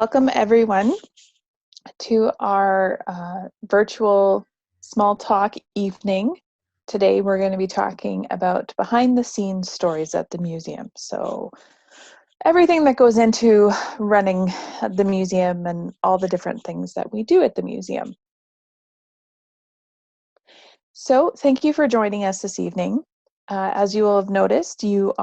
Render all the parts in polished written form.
Welcome everyone to our virtual small talk evening. Today we're going to be talking about behind the scenes stories at the museum. So everything that goes into running the museum and all the different things that we do at the museum. So thank you for joining us this evening. As you will have noticed, your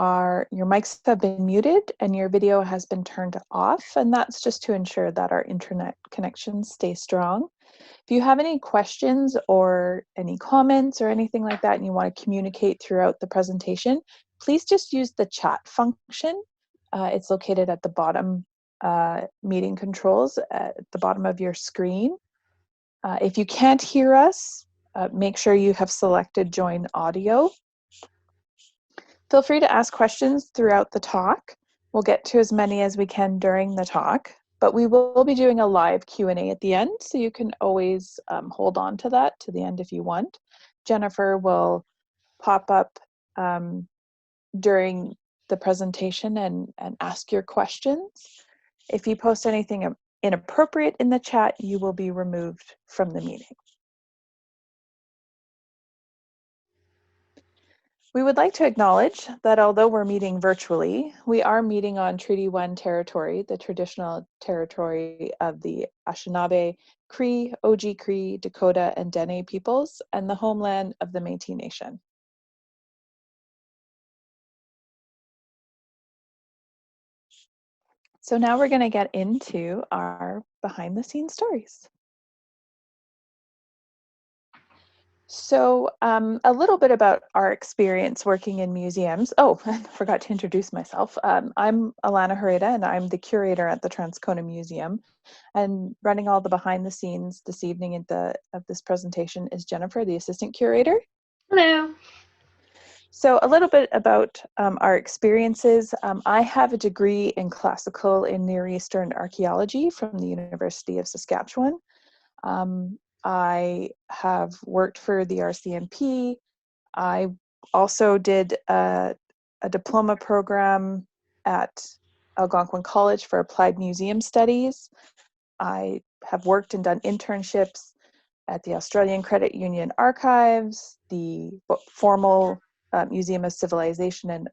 mics have been muted and your video has been turned off, and that's just to ensure that our internet connections stay strong. If you have any questions or any comments or anything like that and you want to communicate throughout the presentation, please just use the chat function. It's located at the bottom, meeting controls at the bottom of your screen. If you can't hear us, make sure you have selected join audio. Feel free to ask questions throughout the talk. We'll get to as many as we can during the talk, but we will be doing a live Q&A at the end, so you can always hold on to that to the end if you want. Jennifer will pop up during the presentation and ask your questions. If you post anything inappropriate in the chat, you will be removed from the meeting. We would like to acknowledge that although we're meeting virtually, we are meeting on Treaty 1 territory, the traditional territory of the Anishinaabe, Cree, Oji Cree, Dakota, and Dene peoples, and the homeland of the Métis Nation. So now we're going to get into our behind-the-scenes stories. So a little bit about our experience working in museums. Oh, I forgot to introduce myself. I'm Alana Herrera, and I'm the curator at the Transcona Museum. And running all the behind the scenes this evening of this presentation is Jennifer, the assistant curator. Hello. So a little bit about our experiences. I have a degree in classical and Near Eastern archaeology from the University of Saskatchewan. I have worked for the RCMP. I also did a diploma program at Algonquin College for Applied Museum Studies. I have worked and done internships at the Australian Credit Union Archives, the formal Museum of Civilization in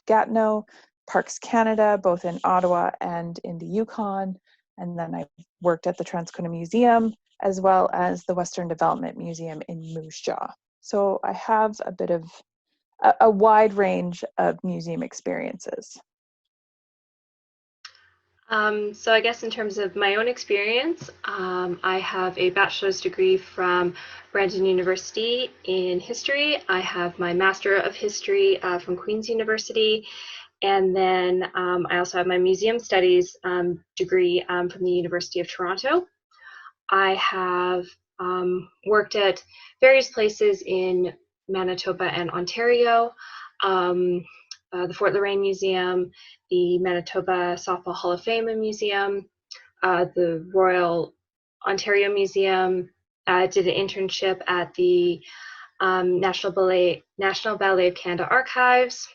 Gatineau, Parks Canada, both in Ottawa and in the Yukon. And then I worked at the Transcona Museum, as well as the Western Development Museum in Moose Jaw. So I have a bit of a wide range of museum experiences. So I guess in terms of my own experience, I have a bachelor's degree from Brandon University in history. I have my Master of History from Queen's University. And then I also have my Museum Studies degree from the University of Toronto. I have worked at various places in Manitoba and Ontario, the Fort Lorraine Museum, the Manitoba Softball Hall of Fame Museum, the Royal Ontario Museum. Did an internship at the National Ballet of Canada Archives.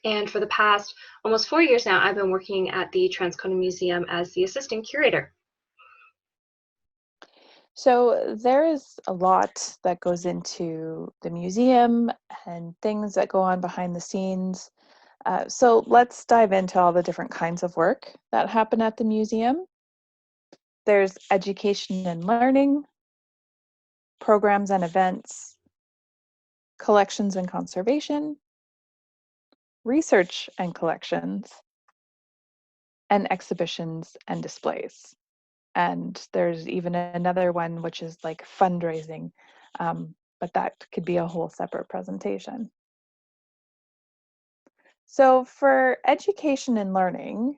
And for the past almost 4 years now, I've been working at the Transcona Museum as the assistant curator. So there is a lot that goes into the museum and things that go on behind the scenes. So let's dive into all the different kinds of work that happen at the museum. There's education and learning, programs and events, collections and conservation, research and collections, and exhibitions and displays. And there's even another one which is like fundraising, but that could be a whole separate presentation. So for education and learning,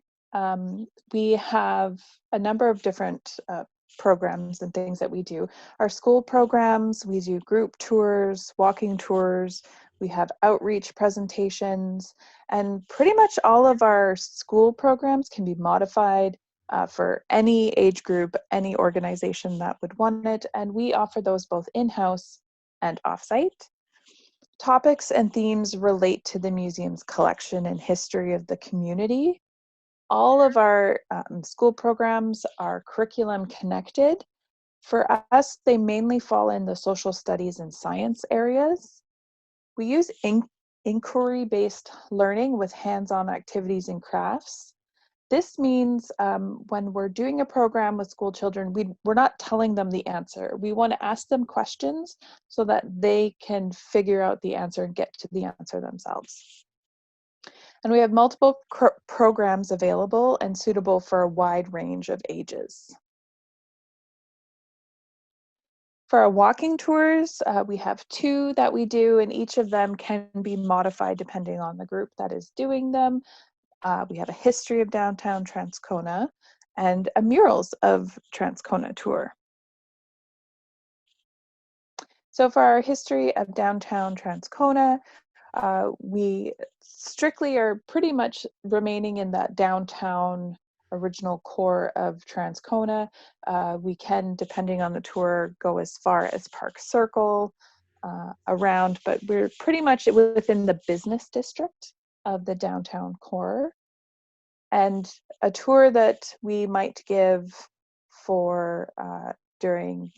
we have a number of different programs and things that we do. Our school programs, we do group tours, walking tours, we have outreach presentations, and pretty much all of our school programs can be modified for any age group, any organization that would want it, and we offer those both in-house and off-site. Topics and themes relate to the museum's collection and history of the community. All of our school programs are curriculum connected. For us, they mainly fall in the social studies and science areas. We use inquiry-based learning with hands-on activities and crafts. This means when we're doing a program with school children, we're not telling them the answer. We want to ask them questions so that they can figure out the answer and get to the answer themselves. And we have multiple programs available and suitable for a wide range of ages. For our walking tours, we have 2 that we do, and each of them can be modified depending on the group that is doing them. We have a history of downtown Transcona and a murals of Transcona tour. So for our history of downtown Transcona, we strictly are pretty much remaining in that downtown original core of Transcona. We can, depending on the tour, go as far as Park Circle around, but we're pretty much within the business district of the downtown core. And a tour that we might give for during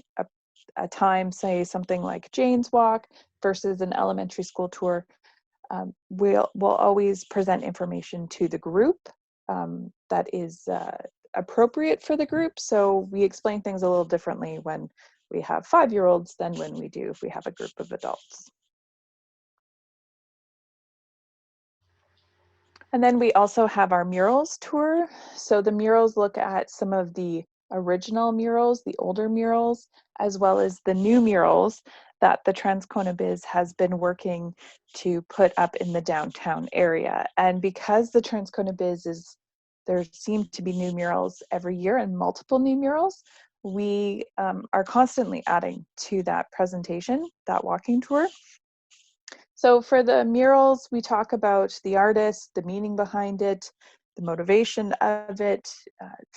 a time, say something like Jane's Walk versus an elementary school tour, we'll always present information to the group that is appropriate for the group. So we explain things a little differently when we have 5-year-olds than when we do if we have a group of adults. And then we also have our murals tour. So the murals look at some of the original murals, the older murals, as well as the new murals that the Transcona Biz has been working to put up in the downtown area. And because the Transcona Biz there seem to be new murals every year and multiple new murals, we are constantly adding to that presentation, that walking tour. So for the murals, we talk about the artist, the meaning behind it, the motivation of it.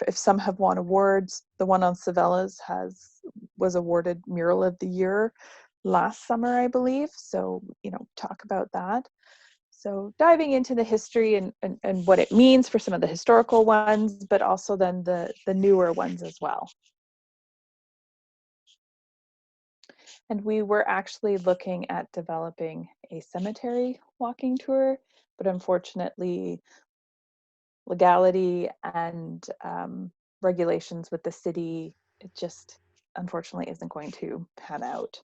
If some have won awards, the one on Savella's was awarded Mural of the Year last summer, I believe. So, talk about that. So diving into the history and what it means for some of the historical ones, but also then the newer ones as well. And we were actually looking at developing a cemetery walking tour, but unfortunately, legality and regulations with the city, it just unfortunately isn't going to pan out.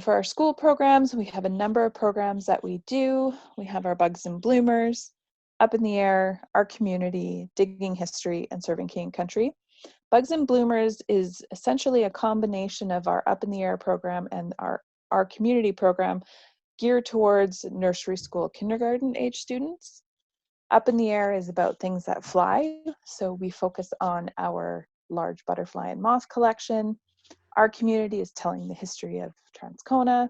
For our school programs, we have a number of programs that we do. We have our Bugs and Bloomers, Up in the Air, Our Community, Digging History, and Serving King and Country. Bugs and Bloomers is essentially a combination of our Up in the Air program and our community program geared towards nursery school kindergarten age students. Up in the Air is about things that fly, so we focus on our large butterfly and moth collection. Our Community is telling the history of Transcona.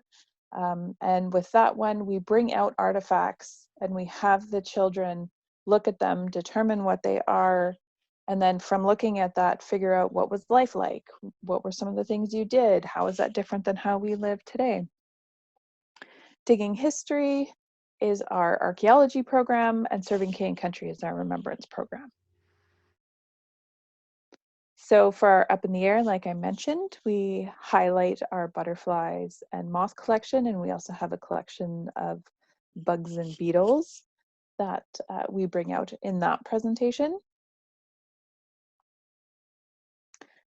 And with that one, we bring out artifacts and we have the children look at them, determine what they are, and then from looking at that, figure out what was life like? What were some of the things you did? How is that different than how we live today? Digging History is our archaeology program, and Serving King and Country is our remembrance program. So for our Up in the Air, like I mentioned, we highlight our butterflies and moth collection, and we also have a collection of bugs and beetles that we bring out in that presentation.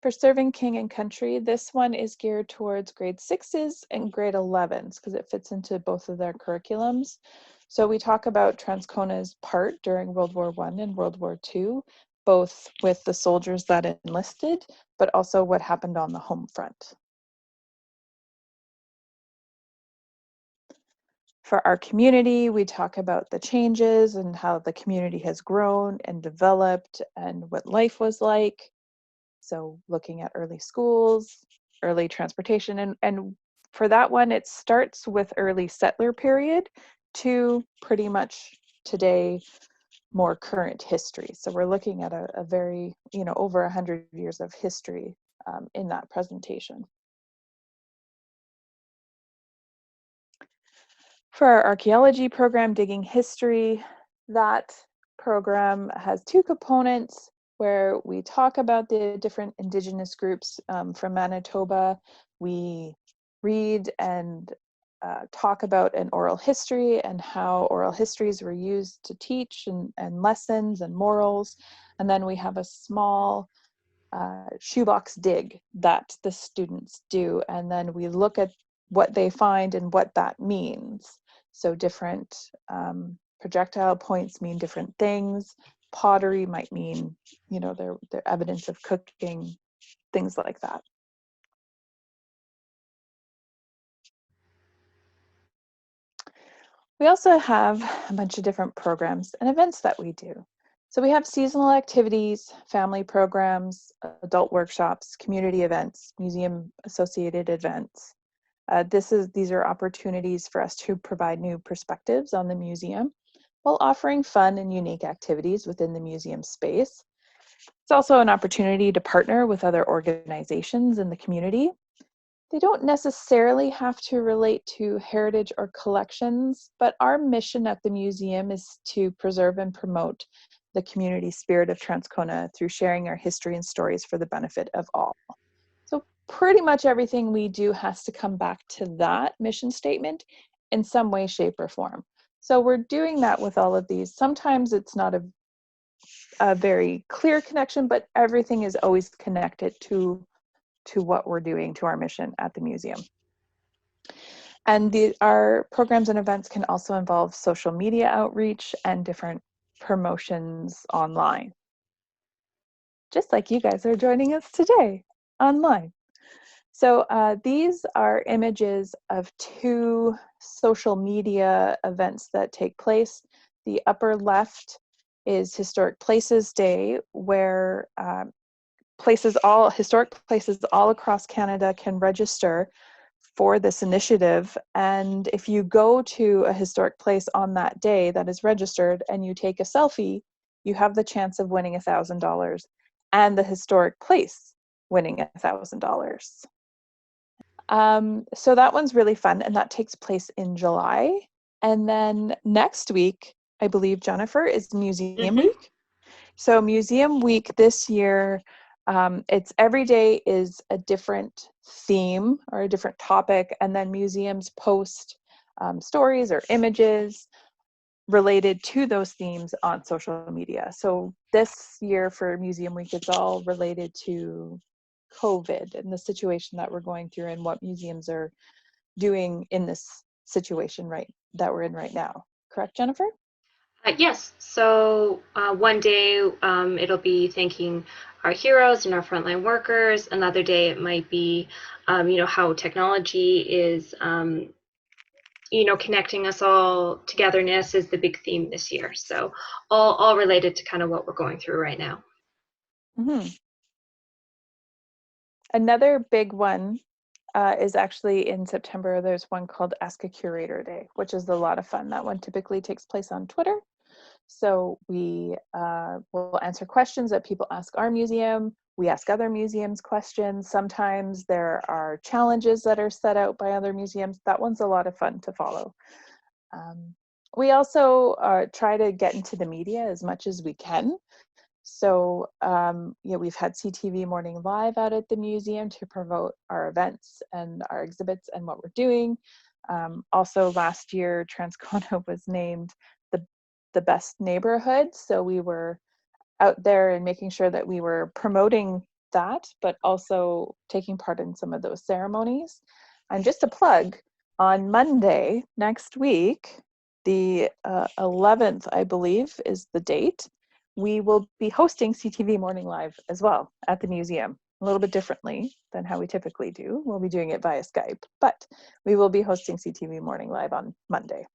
For Serving King and Country, this one is geared towards grade 6s and grade 11s because it fits into both of their curriculums. So we talk about Transcona's part during World War I and World War II, both with the soldiers that enlisted, but also what happened on the home front. For Our Community, we talk about the changes and how the community has grown and developed and what life was like. So looking at early schools, early transportation, and for that one, it starts with early settler period to pretty much today, more current history. So we're looking at a very, over 100 years of history in that presentation. For our archaeology program, Digging History, that program has two components where we talk about the different Indigenous groups from Manitoba. We read and talk about an oral history and how oral histories were used to teach and lessons and morals. And then we have a small shoebox dig that the students do. And then we look at what they find and what that means. So different projectile points mean different things. Pottery might mean, you know, their evidence of cooking, things like that. We also have a bunch of different programs and events that we do. So we have seasonal activities, family programs, adult workshops, community events, museum associated events. These are opportunities for us to provide new perspectives on the museum while offering fun and unique activities within the museum space. It's also an opportunity to partner with other organizations in the community. They don't necessarily have to relate to heritage or collections, but our mission at the museum is to preserve and promote the community spirit of Transcona through sharing our history and stories for the benefit of all. So pretty much everything we do has to come back to that mission statement in some way, shape, or form. So we're doing that with all of these. Sometimes it's not a very clear connection, but everything is always connected to what we're doing, to our mission at the museum. And our programs and events can also involve social media outreach and different promotions online. Just like you guys are joining us today online. So these are images of two social media events that take place. The upper left is Historic Places Day, where historic places all across Canada can register for this initiative. And if you go to a historic place on that day that is registered and you take a selfie, you have the chance of winning $1,000 and the historic place winning $1,000. So that one's really fun, and that takes place in July. And then next week, I believe, Jennifer, is Museum Week. So Museum Week this year, it's every day is a different theme or a different topic, and then museums post stories or images related to those themes on social media. So this year for Museum Week, it's all related to COVID and the situation that we're going through and what museums are doing in this situation that we're in right now. Correct, Jennifer? Yes. So one day it'll be thanking our heroes and our frontline workers. Another day it might be, how technology is, connecting us all. Togetherness is the big theme this year. So all related to kind of what we're going through right now. Mm-hmm. Another big one is actually in September. There's one called Ask a Curator Day, which is a lot of fun. That one typically takes place on Twitter. So we will answer questions that people ask our museum. We ask other museums questions. Sometimes there are challenges that are set out by other museums. That one's a lot of fun to follow. We also try to get into the media as much as we can. So, we've had CTV Morning Live out at the museum to promote our events and our exhibits and what we're doing. Also, last year, Transcona was named the best neighborhood. So we were out there and making sure that we were promoting that, but also taking part in some of those ceremonies. And just a plug, on Monday next week, the 11th, I believe, is the date, we will be hosting CTV Morning Live as well at the museum, a little bit differently than how we typically do. We'll be doing it via Skype, but we will be hosting CTV Morning Live on Monday.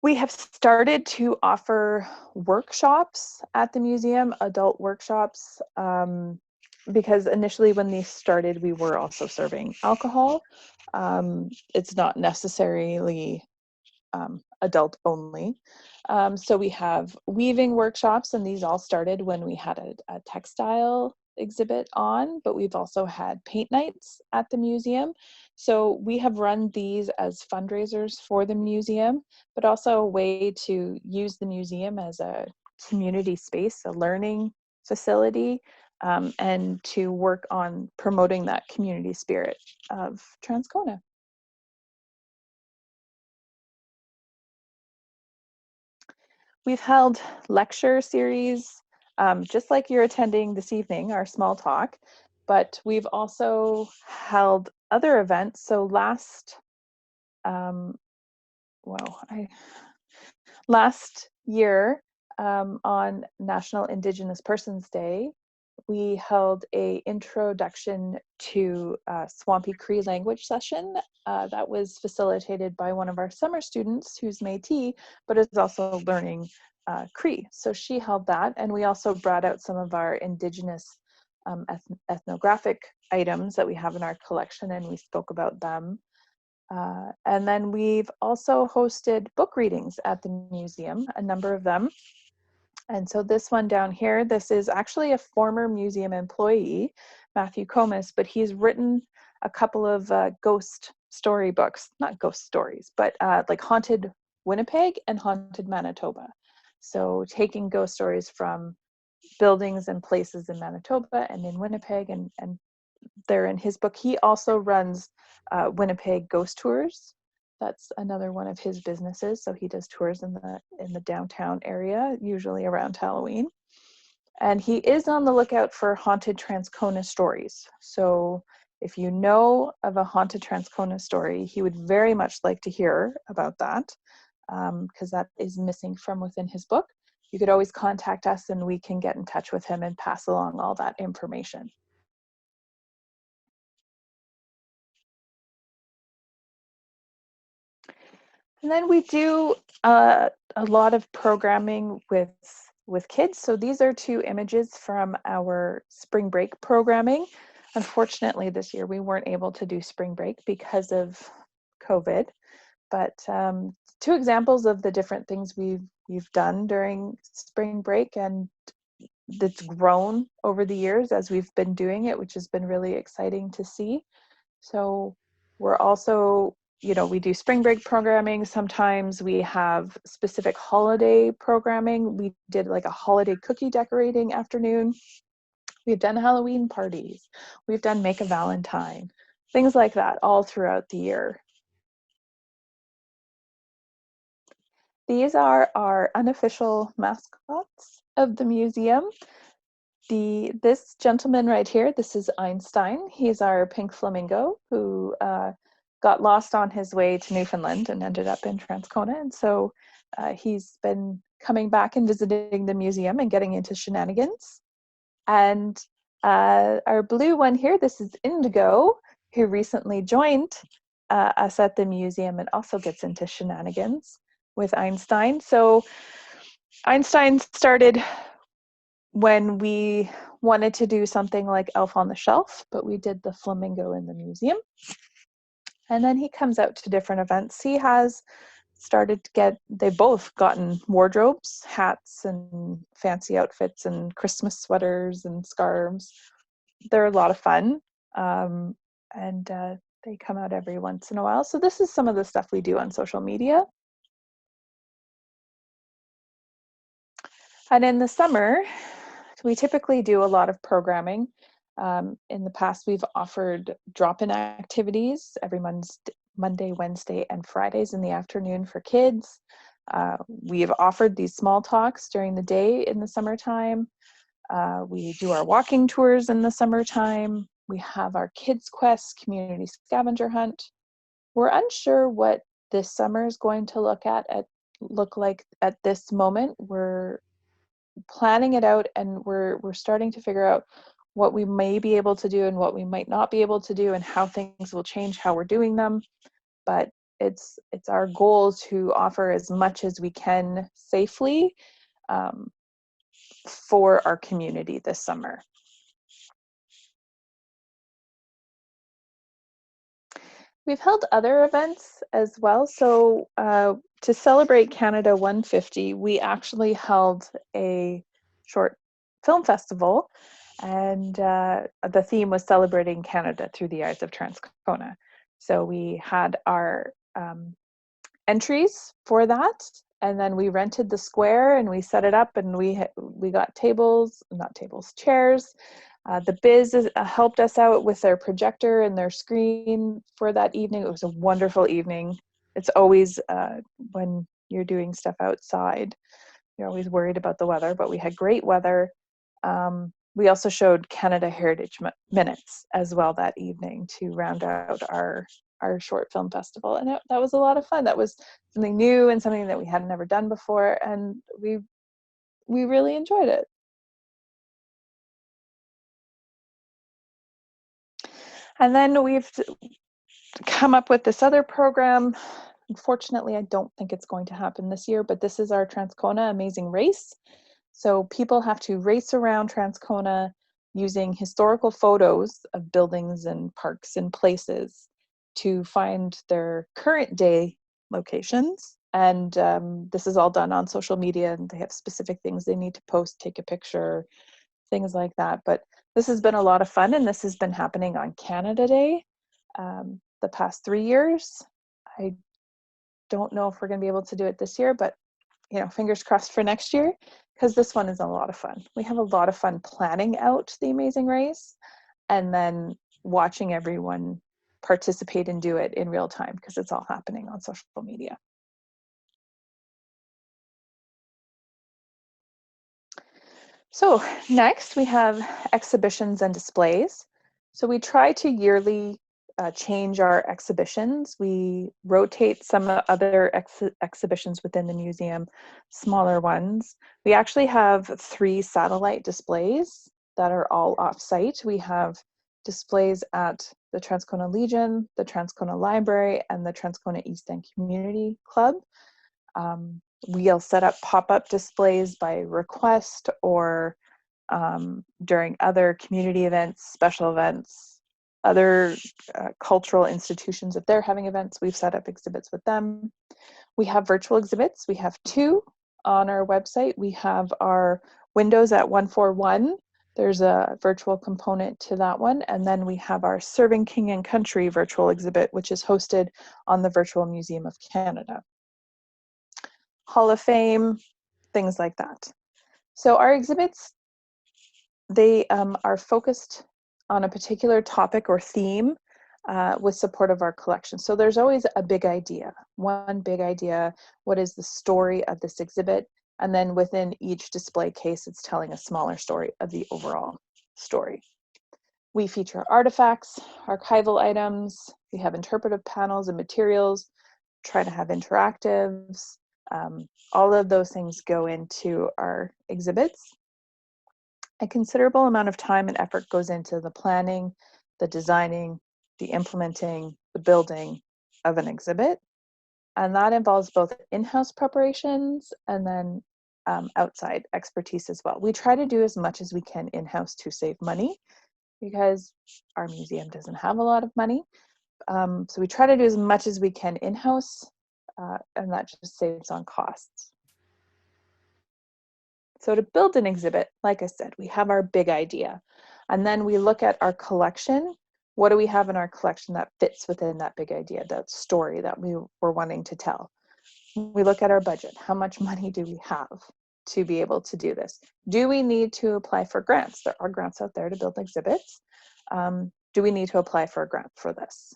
We have started to offer workshops at the museum, adult workshops, because initially when these started, we were also serving alcohol. It's not necessarily adult only. So we have weaving workshops, and these all started when we had a textile exhibit on, but we've also had paint nights at the museum. So we have run these as fundraisers for the museum, but also a way to use the museum as a community space, a learning facility, and to work on promoting that community spirit of Transcona. We've held lecture series, just like you're attending this evening, our small talk, but we've also held other events. So um, last year on National Indigenous Persons Day, we held a introduction to Swampy Cree language session that was facilitated by one of our summer students who's Métis, but is also learning Cree. So she held that, and we also brought out some of our Indigenous ethnographic items that we have in our collection, and we spoke about them. And then we've also hosted book readings at the museum, a number of them. And so this one down here, this is actually a former museum employee, Matthew Comas, but he's written a couple of ghost story books, not ghost stories, but like Haunted Winnipeg and Haunted Manitoba. So taking ghost stories from buildings and places in Manitoba and in Winnipeg, and they're in his book. He also runs Winnipeg Ghost Tours. That's another one of his businesses. So he does tours in the downtown area, usually around Halloween. And he is on the lookout for haunted Transcona stories. So if you know of a haunted Transcona story, he would very much like to hear about that, because that is missing from within his book. You could always contact us and we can get in touch with him and pass along all that information. And then we do a lot of programming with kids. So these are two images from our spring break programming. Unfortunately, this year we weren't able to do spring break because of COVID. But two examples of the different things we've done during spring break, and that's grown over the years as we've been doing it, which has been really exciting to see. So we're also, we do spring break programming. Sometimes we have specific holiday programming. We did like a holiday cookie decorating afternoon. We've done Halloween parties. We've done Make a Valentine, things like that all throughout the year. These are our unofficial mascots of the museum. This gentleman right here, this is Einstein. He's our pink flamingo who got lost on his way to Newfoundland and ended up in Transcona. And so he's been coming back and visiting the museum and getting into shenanigans. And our blue one here, this is Indigo, who recently joined us at the museum and also gets into shenanigans with Einstein. So Einstein started when we wanted to do something like Elf on the Shelf, but we did the flamingo in the museum. And then he comes out to different events. He has started to they've both gotten wardrobes, hats and fancy outfits and Christmas sweaters and scarves. They're a lot of fun. And they come out every once in a while. So this is some of the stuff we do on social media. And in the summer, we typically do a lot of programming. In the past, we've offered drop-in activities every Monday, Wednesday, and Fridays in the afternoon for kids. We have offered these small talks during the day in the summertime. We do our walking tours in the summertime. We have our Kids Quest community scavenger hunt. We're unsure what this summer is going to look like at this moment. We're planning it out, and we're starting to figure out what we may be able to do and what we might not be able to do, and how things will change how we're doing them. But it's our goal to offer as much as we can safely for our community this summer. We've held other events as well. So to celebrate Canada 150, we actually held a short film festival, and the theme was celebrating Canada through the eyes of Transcona. So we had our entries for that, and then we rented the square and we set it up, and we got chairs. The Biz helped us out with their projector and their screen for that evening. It was a wonderful evening. It's always when you're doing stuff outside, you're always worried about the weather, but we had great weather. We also showed Canada Heritage Minutes as well that evening to round out our short film festival, and that was a lot of fun. That was something new and something that we had never done before, and we really enjoyed it. And then we've come up with this other program. Unfortunately, I don't think it's going to happen this year, but this is our Transcona Amazing Race. So people have to race around Transcona using historical photos of buildings and parks and places to find their current day locations. And this is all done on social media, and they have specific things they need to post, take a picture, things like that. But this has been a lot of fun, and this has been happening on Canada Day the past 3 years. I don't know if we're going to be able to do it this year, but fingers crossed for next year, because this one is a lot of fun. We have a lot of fun planning out the Amazing Race and then watching everyone participate and do it in real time, because it's all happening on social media. So next we have exhibitions and displays. So we try to yearly change our exhibitions. We rotate some other exhibitions within the museum, smaller ones. We actually have 3 satellite displays that are all off-site. We have displays at the Transcona Legion, the Transcona Library, and the Transcona East End Community Club. We'll set up pop-up displays by request, or during other community events, special events, other cultural institutions. If they're having events, we've set up exhibits with them. We have virtual exhibits. We have 2 on our website. We have our Windows at 141. There's a virtual component to that one. And then we have our Serving King and Country virtual exhibit, which is hosted on the Virtual Museum of Canada. Hall of Fame, things like that. So our exhibits, they are focused on a particular topic or theme with support of our collection. So there's always a big idea, one big idea. What is the story of this exhibit? And then within each display case, it's telling a smaller story of the overall story. We feature artifacts, archival items. We have interpretive panels and materials, try to have interactives. All of those things go into our exhibits. A considerable amount of time and effort goes into the planning, the designing, the implementing, the building of an exhibit. And that involves both in-house preparations and then outside expertise as well. We try to do as much as we can in-house to save money, because our museum doesn't have a lot of money. So we try to do as much as we can in-house, and that just saves on costs. So to build an exhibit, like I said, we have our big idea, and then we look at our collection. What do we have in our collection that fits within that big idea, that story that we were wanting to tell? We look at our budget. How much money do we have to be able to do this? Do we need to apply for grants? There are grants out there to build exhibits. Do we need to apply for a grant for this?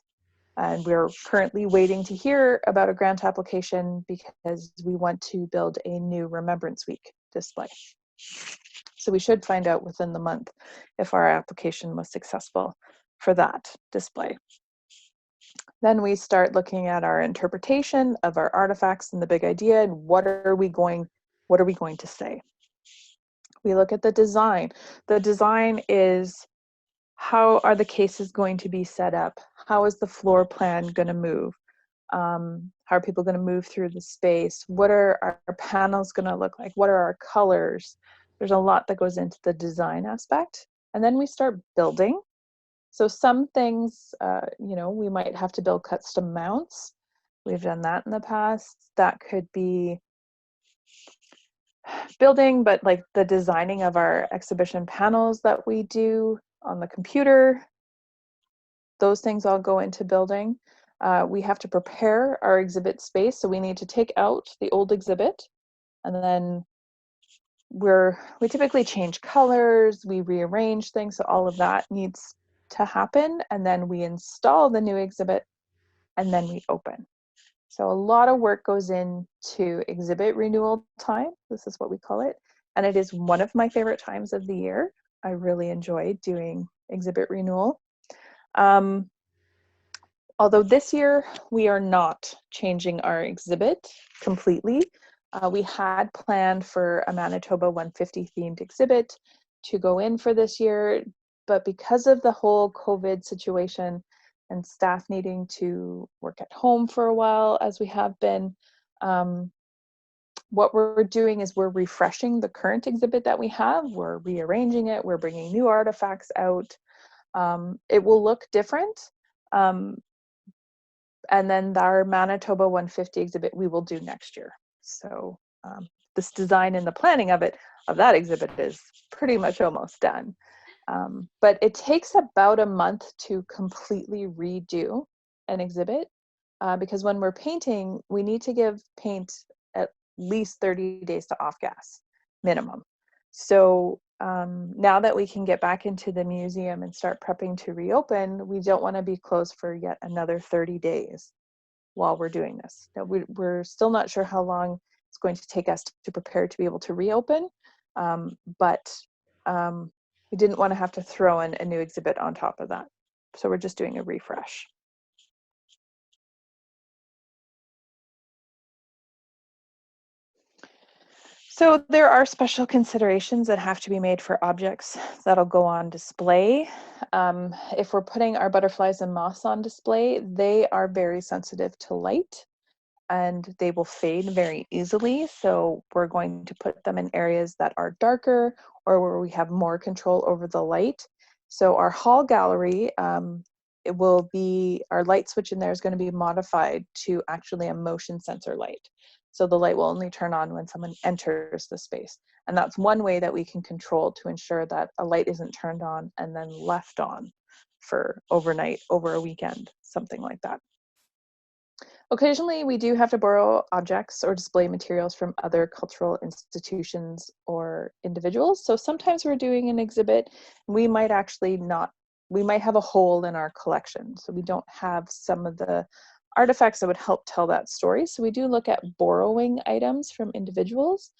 And we're currently waiting to hear about a grant application, because we want to build a new Remembrance Week display. So we should find out within the month if our application was successful for that display. Then we start looking at our interpretation of our artifacts and the big idea, and what are we going to say? We look at the design. The design is, how are the cases going to be set up? How is the floor plan going to move? How are people going to move through the space? What are our panels going to look like? What are our colors? There's a lot that goes into the design aspect. And then we start building. So some things, we might have to build custom mounts. We've done that in the past. That could be building, but like the designing of our exhibition panels that we do on the computer. those things all go into building. We have to prepare our exhibit space, so we need to take out the old exhibit, and then we typically change colors, we rearrange things, so all of that needs to happen, and then we install the new exhibit, and then we open. So a lot of work goes into exhibit renewal time. This is what we call it, and it is one of my favorite times of the year. I really enjoy doing exhibit renewal. Although this year we are not changing our exhibit completely. We had planned for a Manitoba 150 themed exhibit to go in for this year, but because of the whole COVID situation and staff needing to work at home for a while, as we have been, what we're doing is we're refreshing the current exhibit that we have. We're rearranging it. We're bringing new artifacts out. It will look different. And then our Manitoba 150 exhibit we will do next year. So this design and the planning of that exhibit is pretty much almost done. But it takes about a month to completely redo an exhibit because when we're painting, we need to give paint at least 30 days to off gas minimum. So now that we can get back into the museum and start prepping to reopen, we don't want to be closed for yet another 30 days while we're doing this. Now, we're still not sure how long it's going to take us to prepare to be able to reopen, but we didn't want to have to throw in a new exhibit on top of that. So we're just doing a refresh. So there are special considerations that have to be made for objects that'll go on display. If we're putting our butterflies and moths on display, they are very sensitive to light and they will fade very easily. So we're going to put them in areas that are darker or where we have more control over the light. So our hall gallery, it will be, our light switch in there is going to be modified to actually a motion sensor light. So the light will only turn on when someone enters the space. And that's one way that we can control to ensure that a light isn't turned on and then left on for overnight, over a weekend, something like that. Occasionally, we do have to borrow objects or display materials from other cultural institutions or individuals. So sometimes we're doing an exhibit, we might actually not, we might have a hole in our collection. So we don't have some of the artifacts that would help tell that story. So we do look at borrowing items from individuals.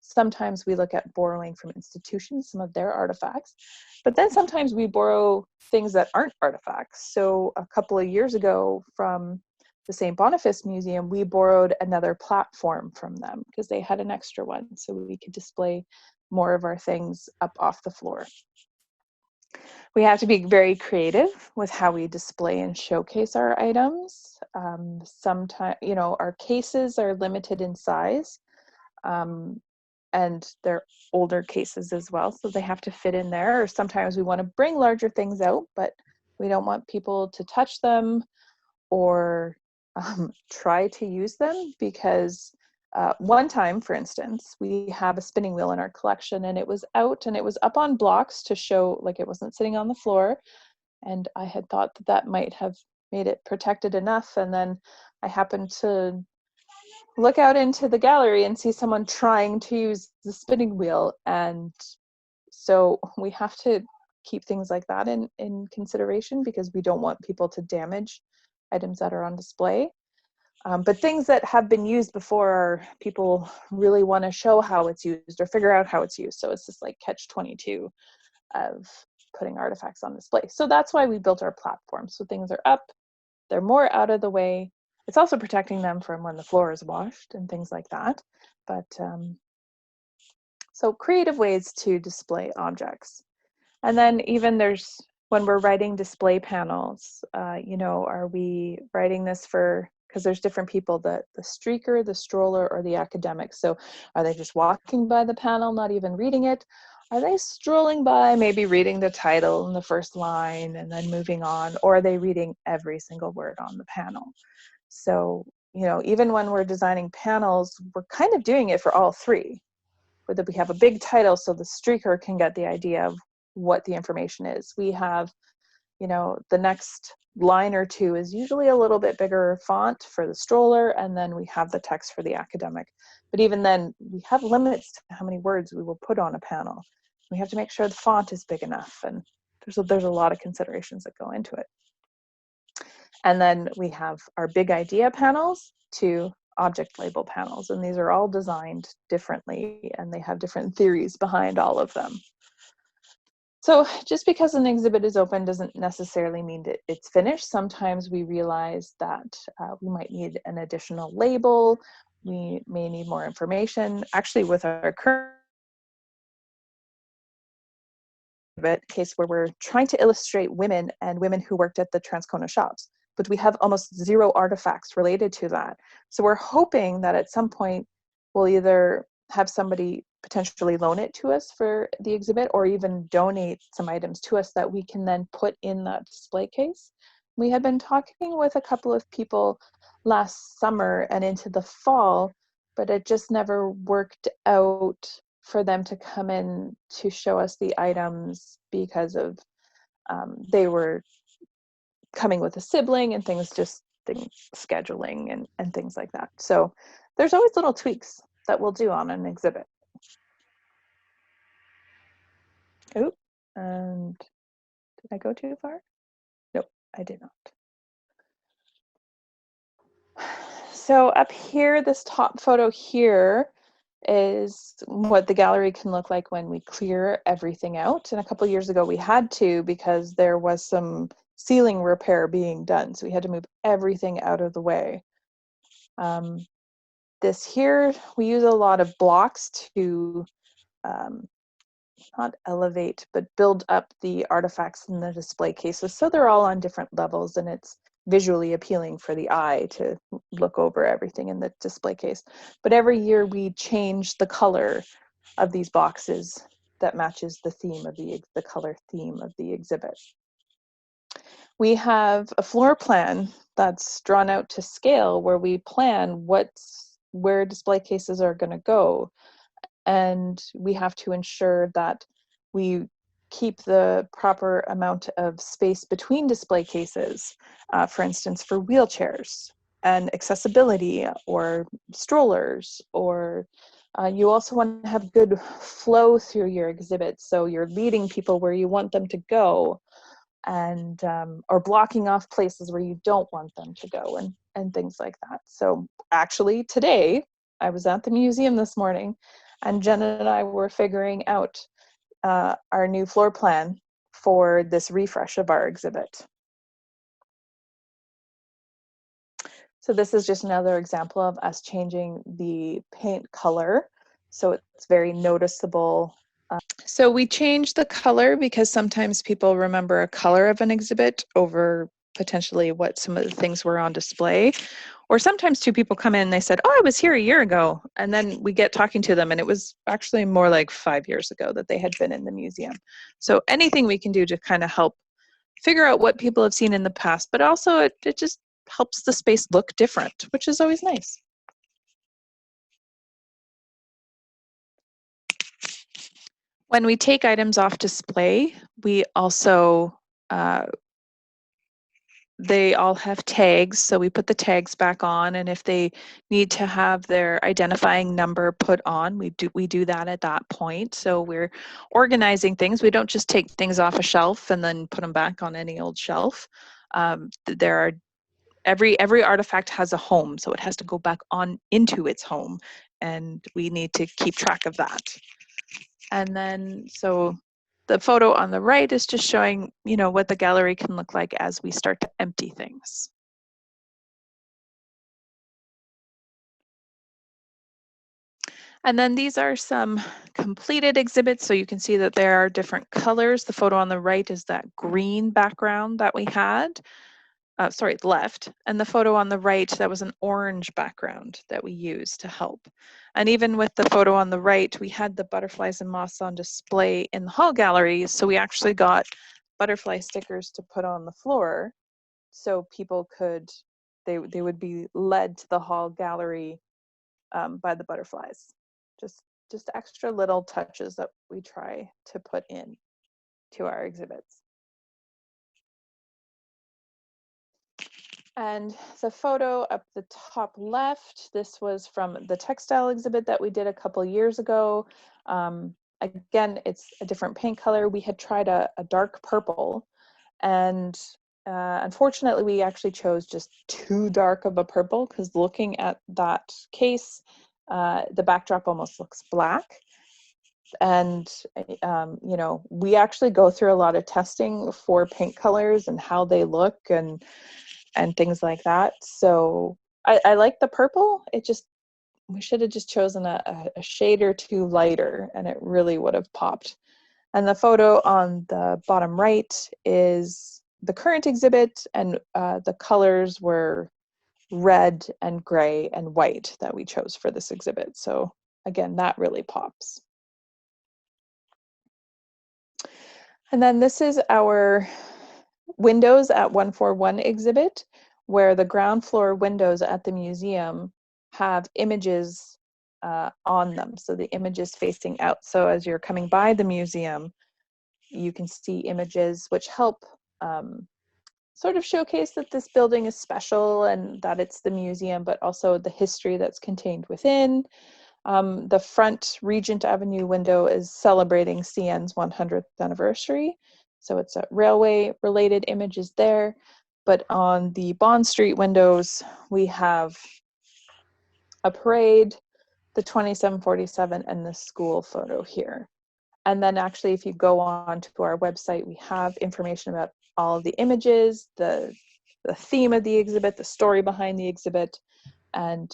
Sometimes we look at borrowing from institutions, some of their artifacts, but then sometimes we borrow things that aren't artifacts. So a couple of years ago from the St. Boniface Museum, we borrowed another platform from them because they had an extra one, so we could display more of our things up off the floor. We have to be very creative with how we display and showcase our items. Sometimes, you know, our cases are limited in size, and they're older cases as well, so they have to fit in there. Or sometimes we want to bring larger things out, but we don't want people to touch them or try to use them because one time, for instance, we have a spinning wheel in our collection and it was out and it was up on blocks to show like it wasn't sitting on the floor. And I had thought that that might have made it protected enough. And then I happened to look out into the gallery and see someone trying to use the spinning wheel. And so we have to keep things like that in consideration because we don't want people to damage items that are on display. But things that have been used before, people really want to show how it's used or figure out how it's used. So it's just like catch-22 of putting artifacts on display. So that's why we built our platform. So things are up, they're more out of the way. It's also protecting them from when the floor is washed and things like that. But so creative ways to display objects. And then even there's, when we're writing display panels, you know, are we writing this for, because there's different people, the streaker, the stroller, or the academic. So are they just walking by the panel, not even reading it? Are they strolling by, maybe reading the title and the first line and then moving on? Or are they reading every single word on the panel? So, you know, even when we're designing panels, we're kind of doing it for all three. Whether we have a big title so the streaker can get the idea of what the information is. We have, you know, the next line or two is usually a little bit bigger font for the stroller, and then we have the text for the academic. But even then, we have limits to how many words we will put on a panel. We have to make sure the font is big enough, and there's a lot of considerations that go into it. And then we have our big idea panels to object label panels, and these are all designed differently, and they have different theories behind all of them. So just because an exhibit is open doesn't necessarily mean that it's finished. Sometimes we realize that we might need an additional label, we may need more information. Actually, with our current case where we're trying to illustrate women and women who worked at the Transcona shops, but we have almost zero artifacts related to that. So we're hoping that at some point we'll either have somebody potentially loan it to us for the exhibit, or even donate some items to us that we can then put in that display case. We had been talking with a couple of people last summer and into the fall, but it just never worked out for them to come in to show us the items because of they were coming with a sibling and scheduling and things like that. So there's always little tweaks that we'll do on an exhibit. Oh, and did I go too far? Nope, I did not. So up here, this top photo here is what the gallery can look like when we clear everything out. And a couple of years ago we had to, because there was some ceiling repair being done. So we had to move everything out of the way. This here, we use a lot of blocks to not elevate, but build up the artifacts in the display cases. So they're all on different levels, and it's visually appealing for the eye to look over everything in the display case. But every year we change the color of these boxes that matches the theme of the color theme of the exhibit. We have a floor plan that's drawn out to scale where we plan where display cases are going to go. And we have to ensure that we keep the proper amount of space between display cases, for instance, for wheelchairs and accessibility or strollers, or you also want to have good flow through your exhibit, so you're leading people where you want them to go, and or blocking off places where you don't want them to go, and things like that. So actually today I was at the museum this morning, and Jenna and I were figuring out our new floor plan for this refresh of our exhibit. So this is just another example of us changing the paint color, so it's very noticeable. So we changed the color because sometimes people remember a color of an exhibit over potentially what some of the things were on display. Or sometimes two people come in and they said, oh, I was here a year ago. And then we get talking to them and it was actually more like 5 years ago that they had been in the museum. So anything we can do to kind of help figure out what people have seen in the past, but also it just helps the space look different, which is always nice. When we take items off display, we also they all have tags, so we put the tags back on, and if they need to have their identifying number put on, we do that at that point. So we're organizing things. We don't just take things off a shelf and then put them back on any old shelf. There are every artifact has a home, so it has to go back on into its home, and we need to keep track of that. And then so the photo on the right is just showing, you know, what the gallery can look like as we start to empty things. And then these are some completed exhibits, so you can see that there are different colors. The photo on the right is that green background that we had. Sorry, left. And the photo on the right, that was an orange background that we used to help. And even with the photo on the right, we had the butterflies and moths on display in the hall gallery, so we actually got butterfly stickers to put on the floor so people could, they would be led to the hall gallery by the butterflies. Just extra little touches that we try to put in to our exhibits. And the photo up the top left, this was from the textile exhibit that we did a couple years ago. Again, it's a different paint color. We had tried a dark purple, and unfortunately, we actually chose just too dark of a purple, because looking at that case, the backdrop almost looks black. And you know, we actually go through a lot of testing for paint colors and how they look and things like that. So I like the purple. It just, we should have just chosen a shade or two lighter, and it really would have popped. And the photo on the bottom right is the current exhibit, and the colors were red and gray and white that we chose for this exhibit. So again, that really pops. And then this is our windows at 141 exhibit, where the ground floor windows at the museum have images on them. So the images facing out. So as you're coming by the museum, you can see images which help sort of showcase that this building is special and that it's the museum, but also the history that's contained within. The front Regent Avenue window is celebrating CN's 100th anniversary. So it's a railway related images there. But on the Bond Street windows, we have a parade, the 2747, and the school photo here. And then actually, if you go on to our website, we have information about all of the images, the theme of the exhibit, the story behind the exhibit, and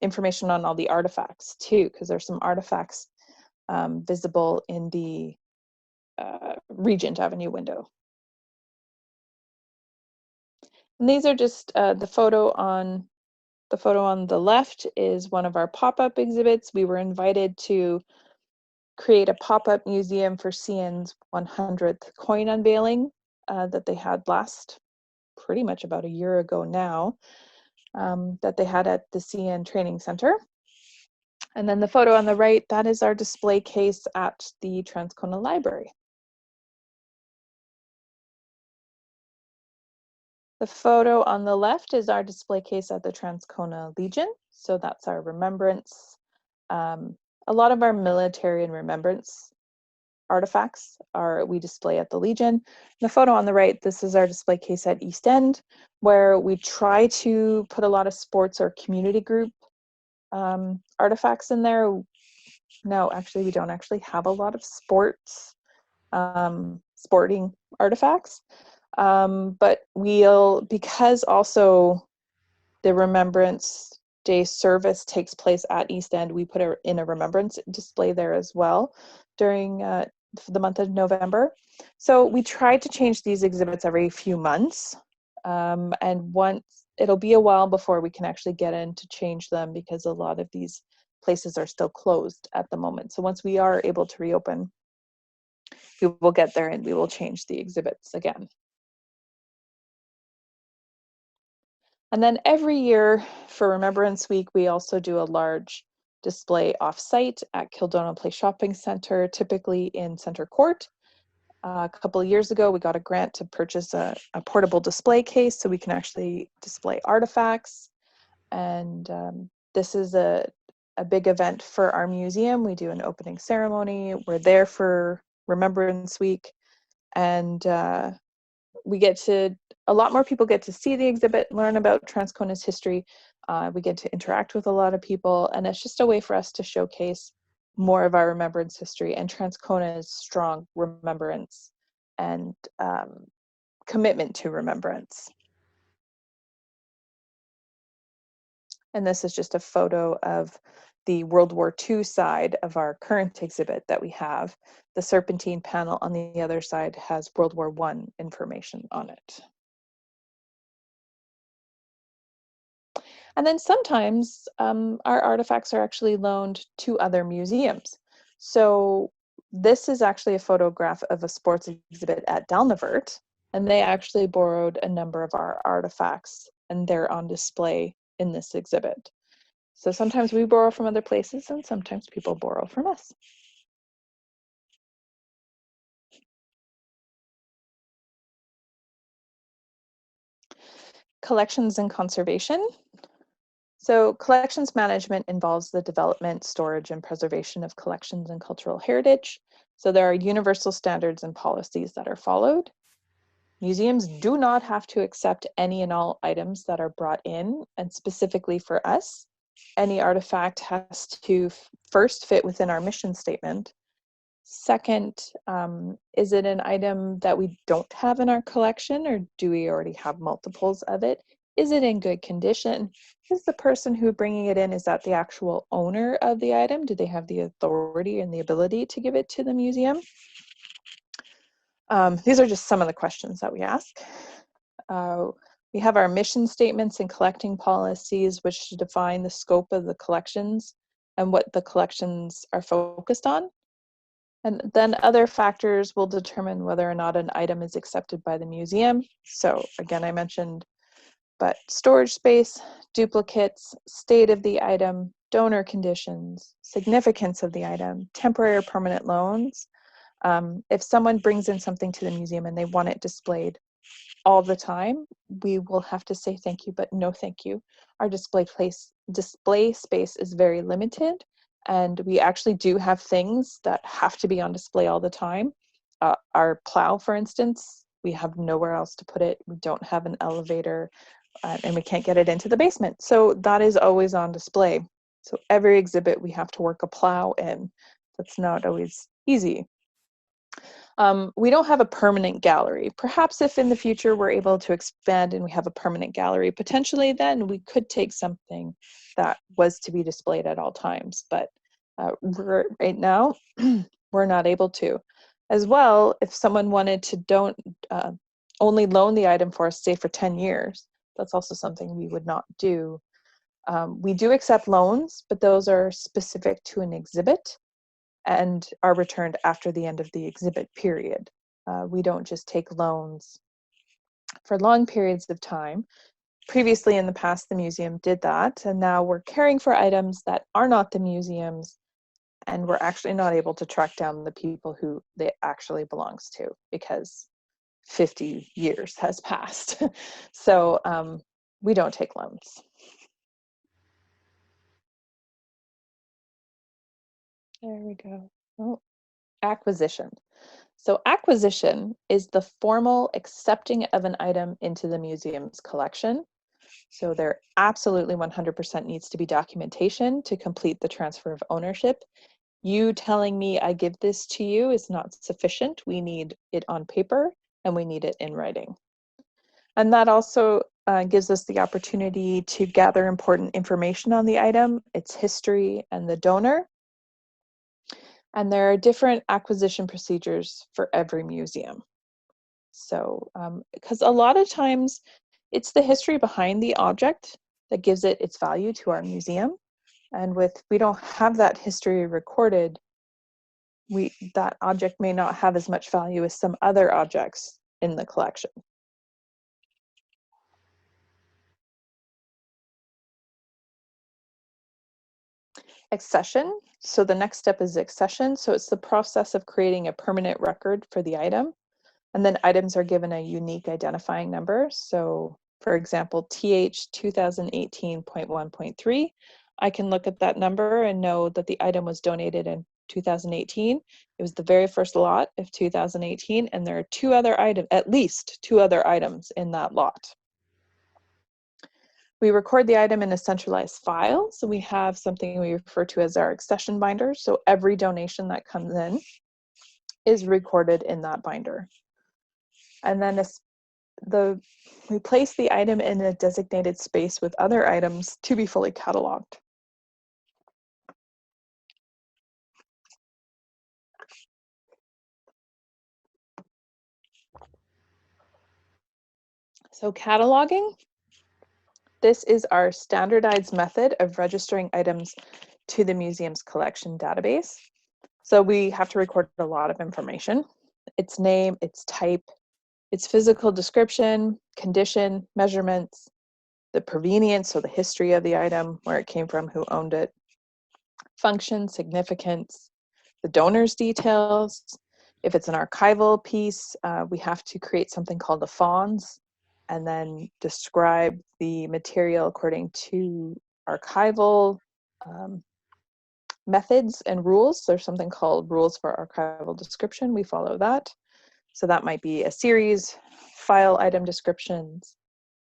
information on all the artifacts too, because there's some artifacts visible in the Regent Avenue window. And these are just the photo on the left is one of our pop-up exhibits. We were invited to create a pop-up museum for CN's 100th coin unveiling that they had pretty much about a year ago now, that they had at the CN Training Center. And then the photo on the right, that is our display case at the Transcona Library. The photo on the left is our display case at the Transcona Legion. So that's our remembrance. A lot of our military and remembrance artifacts we display at the Legion. The photo on the right, this is our display case at East End, where we try to put a lot of sports or community group artifacts in there. No, actually, we don't actually have a lot of sporting artifacts. But because also the Remembrance Day service takes place at East End, we put in a remembrance display there as well during the month of November. So we try to change these exhibits every few months. And it'll be a while before we can actually get in to change them, because a lot of these places are still closed at the moment. So once we are able to reopen, we will get there and we will change the exhibits again. And then every year for Remembrance Week, we also do a large display off-site at Kildonan Place Shopping Center, typically in Center Court. A couple of years ago, we got a grant to purchase a portable display case so we can actually display artifacts. And this is a big event for our museum. We do an opening ceremony. We're there for Remembrance Week, and a lot more people get to see the exhibit, learn about Transcona's history. We get to interact with a lot of people, and it's just a way for us to showcase more of our remembrance history and Transcona's strong remembrance and commitment to remembrance. And this is just a photo of the World War II side of our current exhibit that we have. The serpentine panel on the other side has World War I information on it. And then sometimes our artifacts are actually loaned to other museums. So this is actually a photograph of a sports exhibit at Dalnavert, and they actually borrowed a number of our artifacts, and they're on display in this exhibit. So sometimes we borrow from other places, and sometimes people borrow from us. Collections and conservation. So collections management involves the development, storage, and preservation of collections and cultural heritage. So there are universal standards and policies that are followed. Museums do not have to accept any and all items that are brought in, and specifically for us, any artifact has to first fit within our mission statement. Second, is it an item that we don't have in our collection, or do we already have multiples of it? Is it in good condition? Is the person who bringing it in, is that the actual owner of the item? Do they have the authority and the ability to give it to the museum? These are just some of the questions that we ask. We have our mission statements and collecting policies, which define the scope of the collections and what the collections are focused on. And then other factors will determine whether or not an item is accepted by the museum. So again, I mentioned, but storage space, duplicates, state of the item, donor conditions, significance of the item, temporary or permanent loans. If someone brings in something to the museum and they want it displayed all the time, we will have to say thank you, but no thank you. Our display space is very limited, and we actually do have things that have to be on display all the time. Our plow, for instance, we have nowhere else to put it. We don't have an elevator, and we can't get it into the basement. So that is always on display. So every exhibit we have to work a plow in. That's not always easy. We don't have a permanent gallery. Perhaps if in the future we're able to expand and we have a permanent gallery, potentially then we could take something that was to be displayed at all times. But right now, we're not able to. As well, if someone wanted to only loan the item for us, say for 10 years, that's also something we would not do. We do accept loans, but those are specific to an exhibit and are returned after the end of the exhibit period. We don't just take loans for long periods of time. Previously in the past, the museum did that, and now we're caring for items that are not the museum's, and we're actually not able to track down the people who it actually belongs to because 50 years has passed. So we don't take loans. There we go. Oh, acquisition. So acquisition is the formal accepting of an item into the museum's collection. So there absolutely 100% needs to be documentation to complete the transfer of ownership. You telling me I give this to you is not sufficient. We need it on paper and we need it in writing. And that also gives us the opportunity to gather important information on the item, its history, and the donor. And there are different acquisition procedures for every museum. So, because a lot of times it's the history behind the object that gives it its value to our museum. And we don't have that history recorded, that object may not have as much value as some other objects in the collection. Accession. So the next step is accession. So it's the process of creating a permanent record for the item. And then items are given a unique identifying number. So for example, TH 2018.1.3, I can look at that number and know that the item was donated in 2018. It was the very first lot of 2018, and there are at least two other items in that lot. We record the item in a centralized file. So we have something we refer to as our accession binder. So every donation that comes in is recorded in that binder. And then we place the item in a designated space with other items to be fully cataloged. So cataloging, this is our standardized method of registering items to the museum's collection database. So we have to record a lot of information: its name, its type, its physical description, condition, measurements, the provenience, so the history of the item, where it came from, who owned it, function, significance, the donor's details. If it's an archival piece, we have to create something called a FONS, and then describe the material according to archival methods and rules. There's something called rules for archival description. We follow that. So that might be a series, file item descriptions.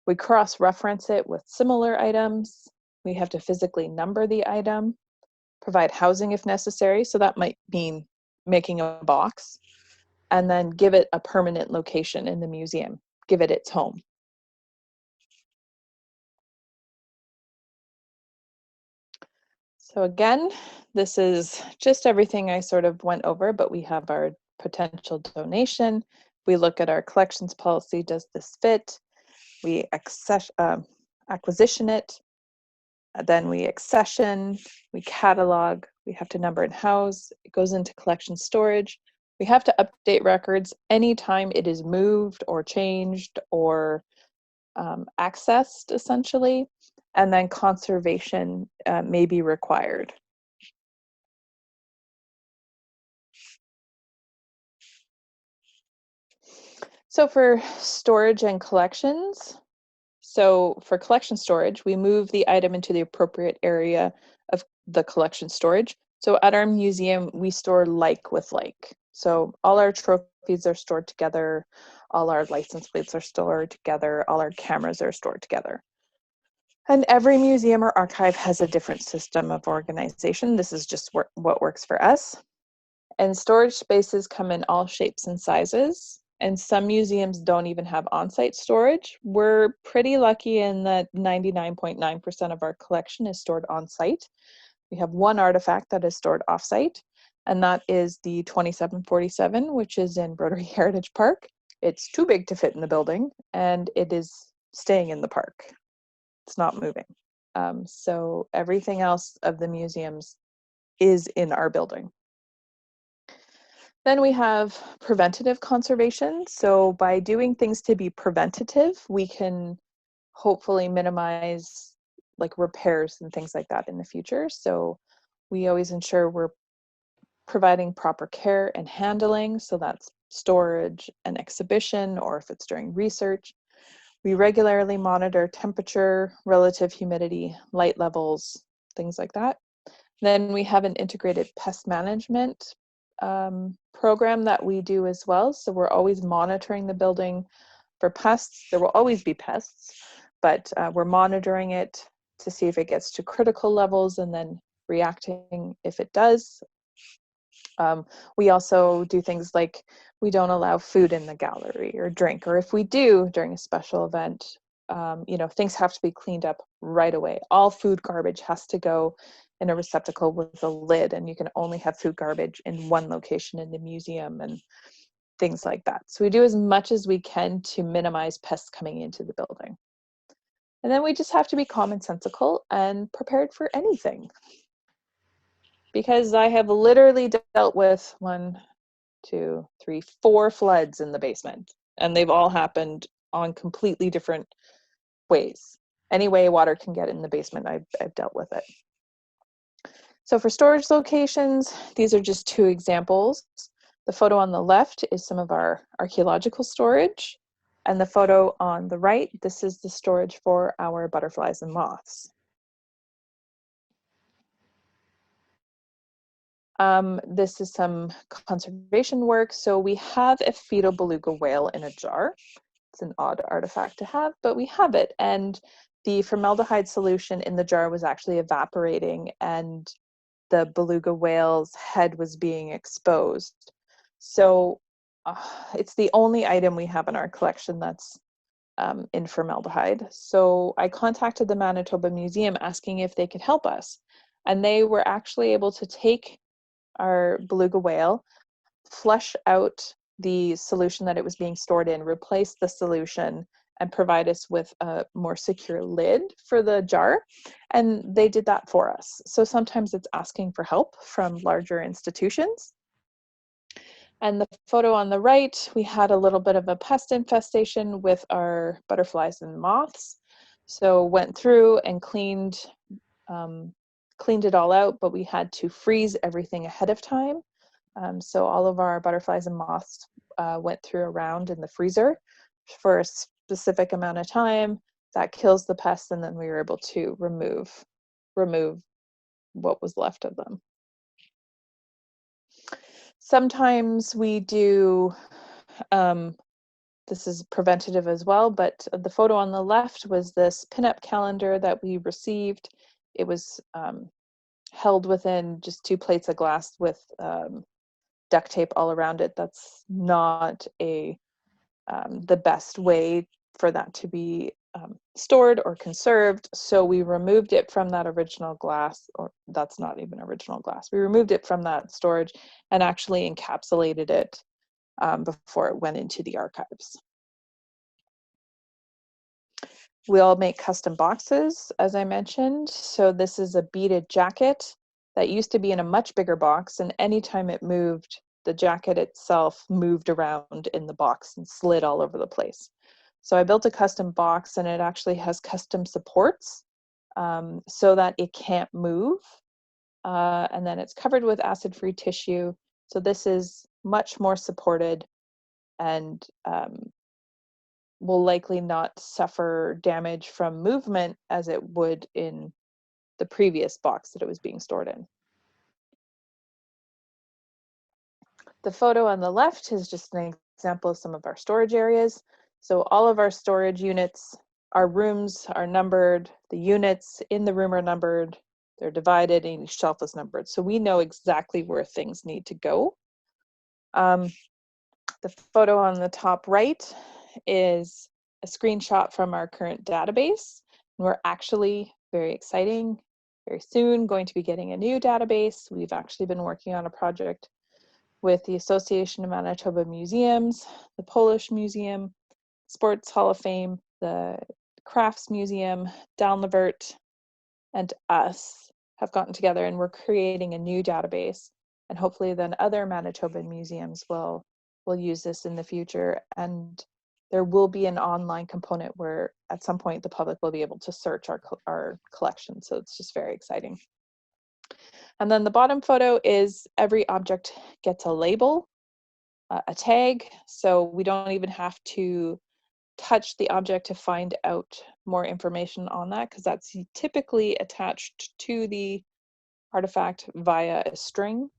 We cross-reference it with similar items. We have to physically number the item, provide housing if necessary. So that might mean making a box, and then give it a permanent location in the museum, give it its home. So again, this is just everything I sort of went over, but we have our potential donation. We look at our collections policy, does this fit? We acquisition it, then we accession, we catalog, we have to number and house, it goes into collection storage. We have to update records anytime it is moved or changed or accessed, essentially, and then conservation may be required. So for storage and collections, so for collection storage, we move the item into the appropriate area of the collection storage. So at our museum, we store like with like. So all our trophies are stored together, all our license plates are stored together, all our cameras are stored together. And every museum or archive has a different system of organization. This is just what works for us. And storage spaces come in all shapes and sizes. And some museums don't even have on-site storage. We're pretty lucky in that 99.9% of our collection is stored on-site. We have one artifact that is stored off-site, and that is the 2747, which is in Rotary Heritage Park. It's too big to fit in the building, and it is staying in the park. It's not moving. So everything else of the museums is in our building. Then we have preventative conservation. So by doing things to be preventative, we can hopefully minimize like repairs and things like that in the future. So we always ensure we're providing proper care and handling. So that's storage and exhibition, or if it's during research. We regularly monitor temperature, relative humidity, light levels, things like that. Then we have an integrated pest management program that we do as well. So we're always monitoring the building for pests. There will always be pests, but we're monitoring it to see if it gets to critical levels and then reacting if it does. We also do things like we don't allow food in the gallery or drink, or if we do during a special event, things have to be cleaned up right away. All food garbage has to go in a receptacle with a lid, and you can only have food garbage in one location in the museum and things like that. So we do as much as we can to minimize pests coming into the building. And then we just have to be commonsensical and prepared for anything. Because I have literally dealt with 4 floods in the basement, and they've all happened on completely different ways. Any way water can get in the basement, I've dealt with it. So for storage locations, these are just 2 examples. The photo on the left is some of our archaeological storage, and the photo on the right, this is the storage for our butterflies and moths. This is some conservation work. So we have a fetal beluga whale in a jar. It's an odd artifact to have, but we have it. And the formaldehyde solution in the jar was actually evaporating, and the beluga whale's head was being exposed. So it's the only item we have in our collection that's in formaldehyde. So I contacted the Manitoba Museum asking if they could help us. And they were actually able to take our beluga whale, flush out the solution that it was being stored in, replace the solution, and provide us with a more secure lid for the jar. And they did that for us. So sometimes it's asking for help from larger institutions. And the photo on the right, we had a little bit of a pest infestation with our butterflies and moths. So went through and cleaned it all out, but we had to freeze everything ahead of time. So all of our butterflies and moths went through a round in the freezer for specific amount of time, that kills the pests, and then we were able to remove what was left of them. Sometimes we do, this is preventative as well, but the photo on the left was this pinup calendar that we received. It was held within just 2 plates of glass with duct tape all around it. That's not the best way for that to be stored or conserved. So we removed it from that original glass, or that's not even original glass. We removed it from that storage and actually encapsulated it before it went into the archives. We all make custom boxes, as I mentioned. So this is a beaded jacket that used to be in a much bigger box, and anytime it moved, the jacket itself moved around in the box and slid all over the place. So I built a custom box, and it actually has custom supports so that it can't move. And then it's covered with acid-free tissue. So this is much more supported and will likely not suffer damage from movement as it would in the previous box that it was being stored in. The photo on the left is just an example of some of our storage areas. So all of our storage units, our rooms are numbered, the units in the room are numbered, they're divided, and each shelf is numbered. So we know exactly where things need to go. The photo on the top right is a screenshot from our current database. We're actually very exciting, very soon going to be getting a new database. We've actually been working on a project with the Association of Manitoba Museums, the Polish Museum, Sports Hall of Fame, the Crafts Museum, Downlevert, and us have gotten together, and we're creating a new database. And hopefully then other Manitoban museums will use this in the future. And there will be an online component where at some point the public will be able to search our collection. So it's just very exciting. And then the bottom photo is every object gets a label, a tag. So we don't even have to touch the object to find out more information on that, because that's typically attached to the artifact via a string.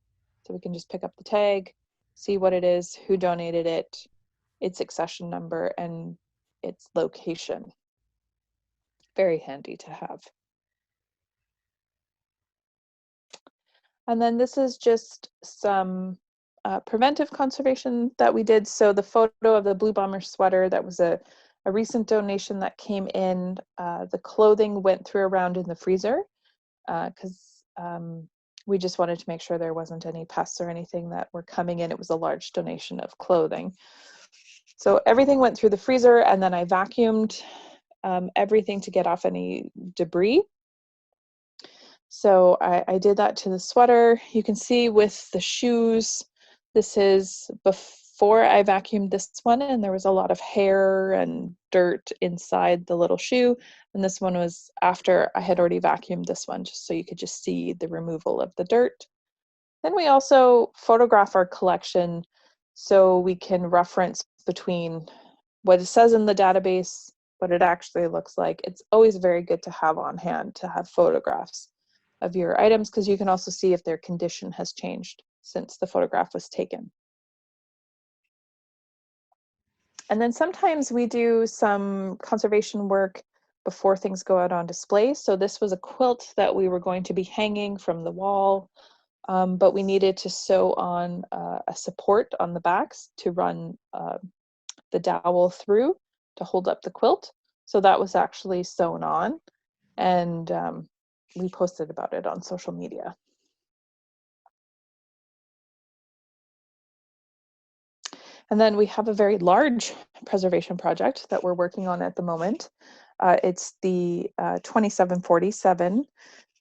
So we can just pick up the tag, see what it is, who donated it, its accession number, and its location. Very handy to have. And then this is just some preventive conservation that we did. So the photo of the Blue Bomber sweater, that was a recent donation that came in. The clothing went through around in the freezer because we just wanted to make sure there wasn't any pests or anything that were coming in. It was a large donation of clothing. So everything went through the freezer, and then I vacuumed everything to get off any debris. So I did that to the sweater. You can see with the shoes, this is before I vacuumed this one, and there was a lot of hair and dirt inside the little shoe. And this one was after I had already vacuumed this one, just so you could just see the removal of the dirt. Then we also photograph our collection so we can reference between what it says in the database, what it actually looks like. It's always very good to have on hand, to have photographs of your items, because you can also see if their condition has changed since the photograph was taken. And then sometimes we do some conservation work before things go out on display. So this was a quilt that we were going to be hanging from the wall, but we needed to sew on a support on the backs to run the dowel through to hold up the quilt. So that was actually sewn on, and we posted about it on social media. And then we have a very large preservation project that we're working on at the moment. It's the 2747.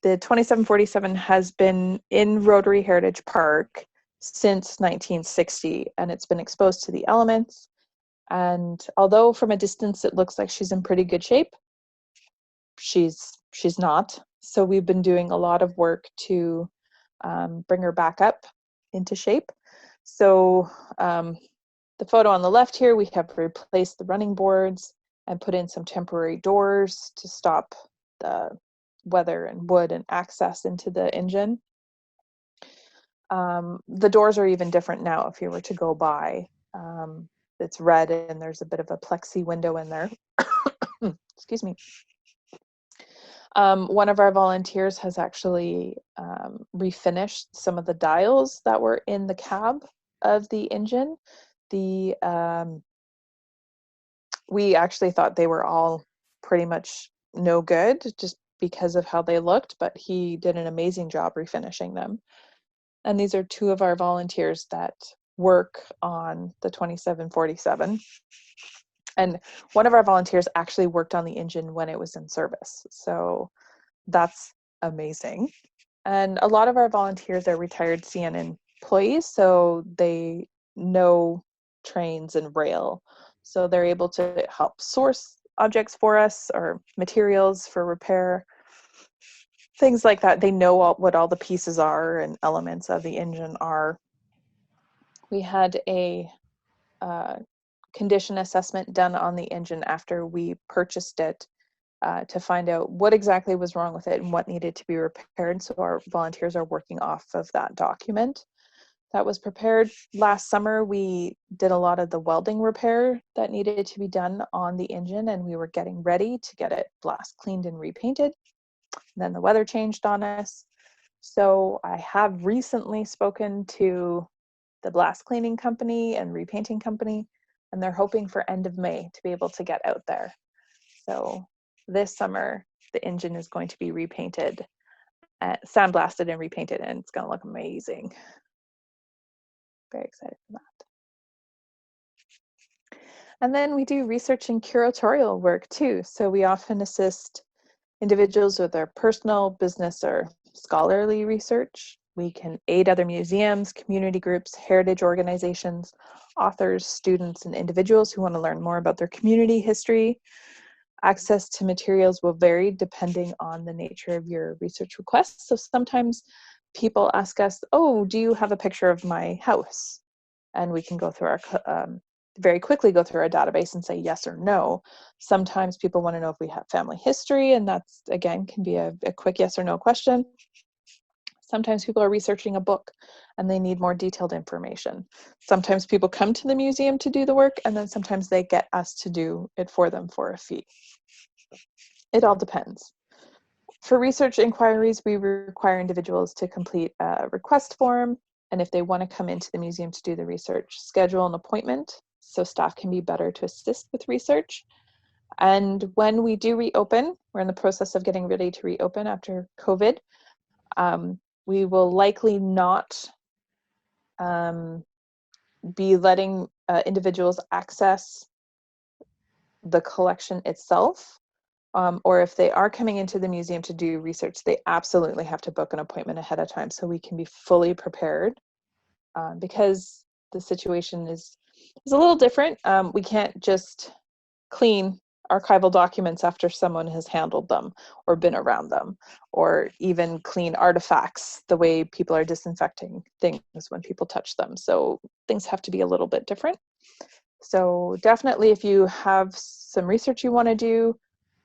The 2747 has been in Rotary Heritage Park since 1960, and it's been exposed to the elements. And although from a distance it looks like she's in pretty good shape, she's not. So we've been doing a lot of work to bring her back up into shape. So the photo on the left here, we have replaced the running boards and put in some temporary doors to stop the weather and wood and access into the engine. The doors are even different now if you were to go by. It's red and there's a bit of a plexi window in there. Excuse me. One of our volunteers has actually refinished some of the dials that were in the cab of the engine. We actually thought they were all pretty much no good just because of how they looked, but he did an amazing job refinishing them. And these are two of our volunteers that work on the 2747. And one of our volunteers actually worked on the engine when it was in service. So that's amazing. And a lot of our volunteers are retired CN employees, so they know trains and rail. So they're able to help source objects for us or materials for repair, things like that. They know what all the pieces are and elements of the engine are. We had a condition assessment done on the engine after we purchased it to find out what exactly was wrong with it and what needed to be repaired. So our volunteers are working off of that document that was prepared. Last summer, we did a lot of the welding repair that needed to be done on the engine, and we were getting ready to get it blast cleaned and repainted. And then the weather changed on us. So I have recently spoken to the blast cleaning company and repainting company, and they're hoping for end of May to be able to get out there. So this summer, the engine is going to be repainted, sandblasted and repainted, and it's going to look amazing. Very excited for that. And then we do research and curatorial work too. So we often assist individuals with their personal, business, or scholarly research. We can aid other museums, community groups, heritage organizations, authors, students, and individuals who want to learn more about their community history. Access to materials will vary depending on the nature of your research requests. So sometimes people ask us, oh, do you have a picture of my house? And we can go through our, very quickly go through our database and say yes or no. Sometimes people want to know if we have family history, and that's, again, can be a quick yes or no question. Sometimes people are researching a book and they need more detailed information. Sometimes people come to the museum to do the work, and then sometimes they get us to do it for them for a fee. It all depends. For research inquiries, we require individuals to complete a request form, and if they want to come into the museum to do the research, schedule an appointment so staff can be better to assist with research. And when we do reopen, we're in the process of getting ready to reopen after COVID, we will likely not be letting individuals access the collection itself. Or if they are coming into the museum to do research, they absolutely have to book an appointment ahead of time so we can be fully prepared, because the situation is a little different. We can't just clean archival documents after someone has handled them or been around them, or even clean artifacts the way people are disinfecting things when people touch them. So things have to be a little bit different. So definitely, if you have some research you want to do,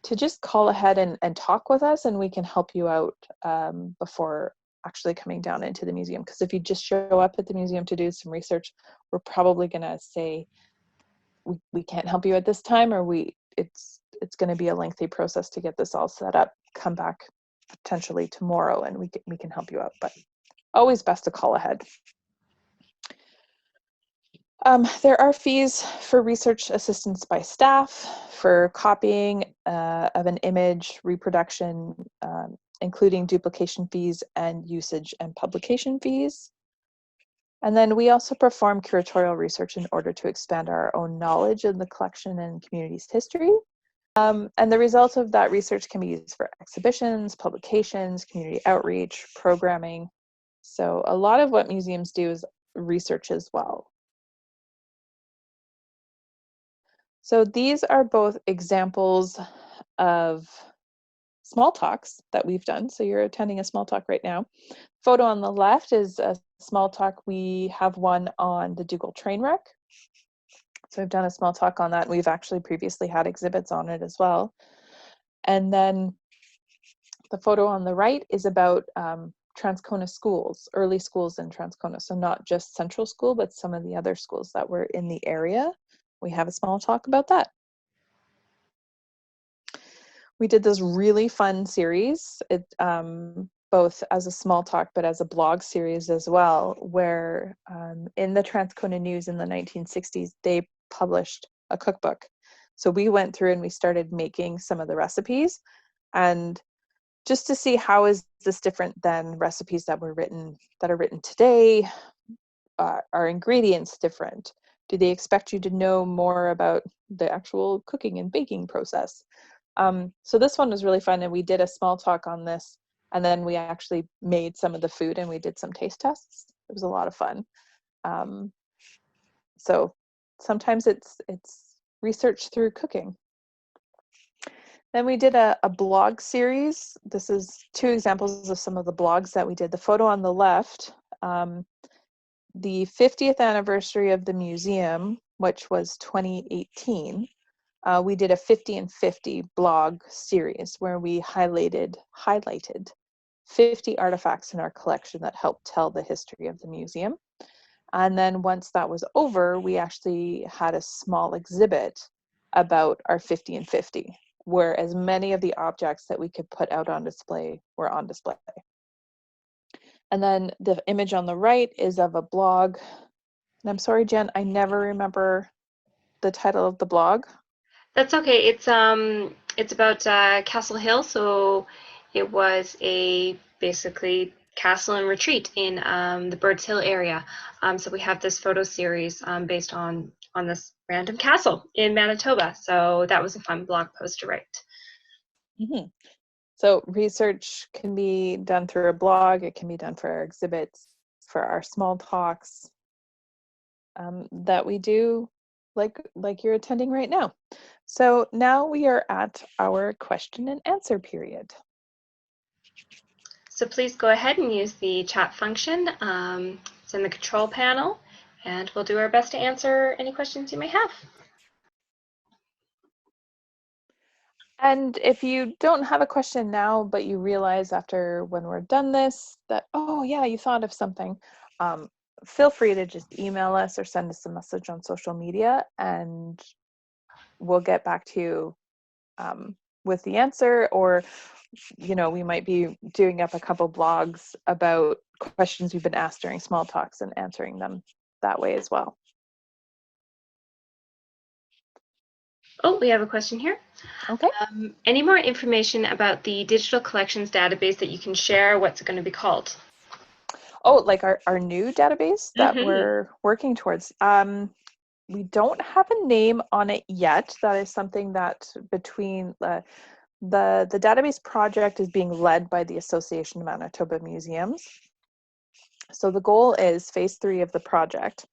to just call ahead and talk with us, and we can help you out before actually coming down into the museum. Because if you just show up at the museum to do some research, we're probably going to say we can't help you at this time, or it's going to be a lengthy process to get this all set up. Come back potentially tomorrow, and we can help you out. But always best to call ahead. There are fees for research assistance by staff, for copying of an image, reproduction, including duplication fees and usage and publication fees. And then we also perform curatorial research in order to expand our own knowledge of the collection and community's history. And the results of that research can be used for exhibitions, publications, community outreach, programming. So a lot of what museums do is research as well. So these are both examples of small talks that we've done. So you're attending a small talk right now. Photo on the left is a small talk. We have one on the Dougal train wreck. So I've done a small talk on that. We've actually previously had exhibits on it as well. And then the photo on the right is about Transcona schools, early schools in Transcona. So not just Central School, but some of the other schools that were in the area. We have a small talk about that. We did this really fun series, both as a small talk, but as a blog series as well, where in the Transcona News in the 1960s, they published a cookbook. So we went through and we started making some of the recipes, and just to see how is this different than recipes that are written today. Are ingredients different? Do they expect you to know more about the actual cooking and baking process? So this one was really fun, and we did a small talk on this, and then we actually made some of the food and we did some taste tests. It was a lot of fun. So sometimes it's research through cooking. Then we did a blog series. This is 2 examples of some of the blogs that we did. The photo on the left, the 50th anniversary of the museum, which was 2018, we did a 50 and 50 blog series where we highlighted 50 artifacts in our collection that help tell the history of the museum. And then once that was over, we actually had a small exhibit about our 50 and 50, where as many of the objects that we could put out on display were on display. And then the image on the right is of a blog. And I'm sorry, Jen, I never remember the title of the blog. That's okay. It's about Castle Hill. So it was a basically castle and retreat in the Birds Hill area. So we have this photo series based on this random castle in Manitoba. So that was a fun blog post to write. Mm-hmm. So research can be done through a blog. It can be done for our exhibits, for our small talks that we do like you're attending right now. So now we are at our question and answer period. So please go ahead and use the chat function. It's in the control panel, and we'll do our best to answer any questions you may have. And if you don't have a question now, but you realize after when we're done this that, oh yeah, you thought of something, feel free to just email us or send us a message on social media, and we'll get back to you with the answer. Or, you know, we might be doing up a couple blogs about questions we've been asked during small talks and answering them that way as well. Oh, we have a question here. Okay. Any more information about the digital collections database that you can share? What's it going to be called? Oh, like our new database that we're working towards. We don't have a name on it yet. That is something that between the database project is being led by the Association of Manitoba Museums. So the goal is phase 3 of the project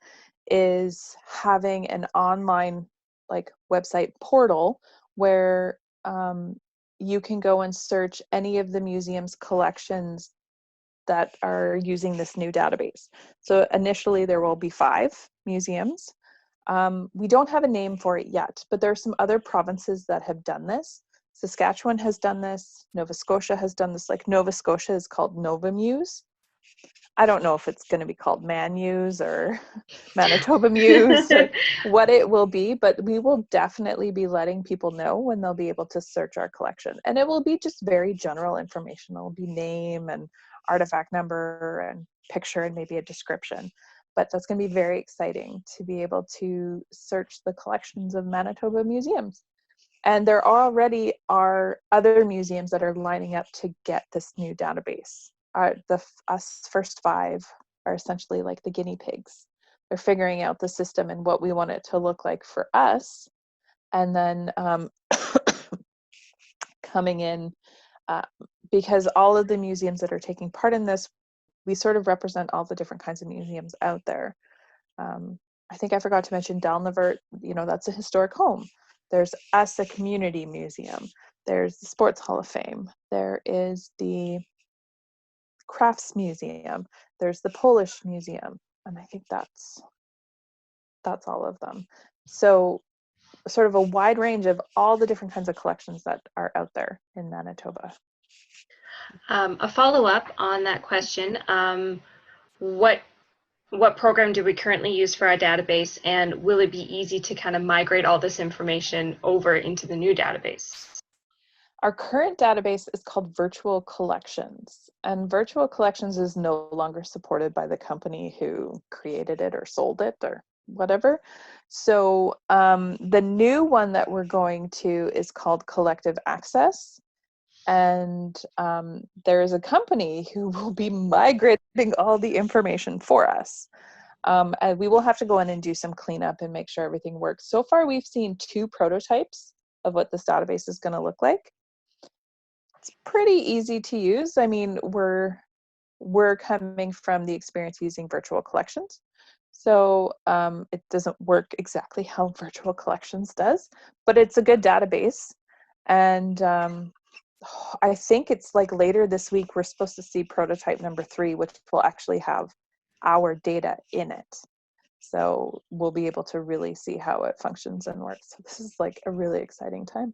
is having an online like website portal where you can go and search any of the museum's collections that are using this new database. So initially there will be 5 museums. We don't have a name for it yet, but there are some other provinces that have done this. Saskatchewan has done this. Nova Scotia has done this. Like Nova Scotia is called Nova Muse. I don't know if it's going to be called Manuse or Manitoba Muse or what it will be, but we will definitely be letting people know when they'll be able to search our collection. And it will be just very general information. It will be name and artifact number and picture and maybe a description. But that's going to be very exciting to be able to search the collections of Manitoba museums. And there already are other museums that are lining up to get this new database. Us first 5 are essentially like the guinea pigs. They're figuring out the system and what we want it to look like for us. And then coming in, because all of the museums that are taking part in this, we sort of represent all the different kinds of museums out there. I think I forgot to mention Dalnavert, you know, that's a historic home. There's us, a community museum. There's the Sports Hall of Fame. There is the Crafts Museum. There's the Polish Museum. And I think that's all of them. So sort of a wide range of all the different kinds of collections that are out there in Manitoba. A follow-up on that question, what program do we currently use for our database, and will it be easy to kind of migrate all this information over into the new database? Our current database is called Virtual Collections, and Virtual Collections is no longer supported by the company who created it or sold it or whatever. So the new one that we're going to is called Collective Access. And there is a company who will be migrating all the information for us. And we will have to go in and do some cleanup and make sure everything works. So far, we've seen 2 prototypes of what this database is going to look like. It's pretty easy to use. I mean, we're coming from the experience using virtual collections. So it doesn't work exactly how virtual collections does, but it's a good database. And I think it's like later this week, we're supposed to see prototype number 3, which will actually have our data in it. So we'll be able to really see how it functions and works. So this is like a really exciting time.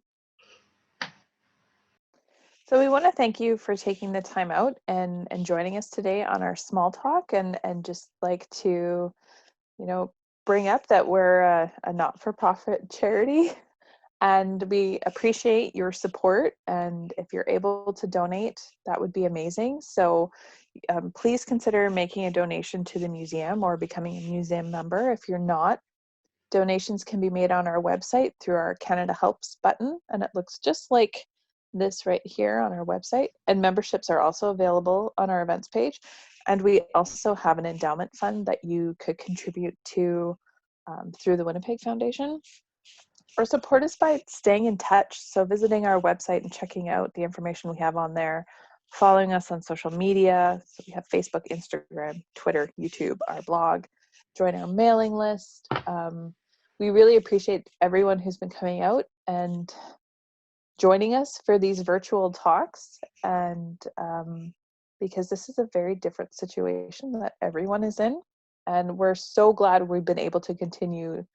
So we want to thank you for taking the time out and joining us today on our small talk, and just like to, bring up that we're a not-for-profit charity, and we appreciate your support. And if you're able to donate, that would be amazing. So please consider making a donation to the museum or becoming a museum member. If you're not, donations can be made on our website through our Canada Helps button, and it looks just like this right here on our website. And memberships are also available on our events page. And we also have an endowment fund that you could contribute to through the Winnipeg Foundation. Or support us by staying in touch. So visiting our website and checking out the information we have on there, following us on social media. So we have Facebook, Instagram, Twitter, YouTube, our blog, join our mailing list. We really appreciate everyone who's been coming out and joining us for these virtual talks. And because this is a very different situation that everyone is in. And we're so glad we've been able to continue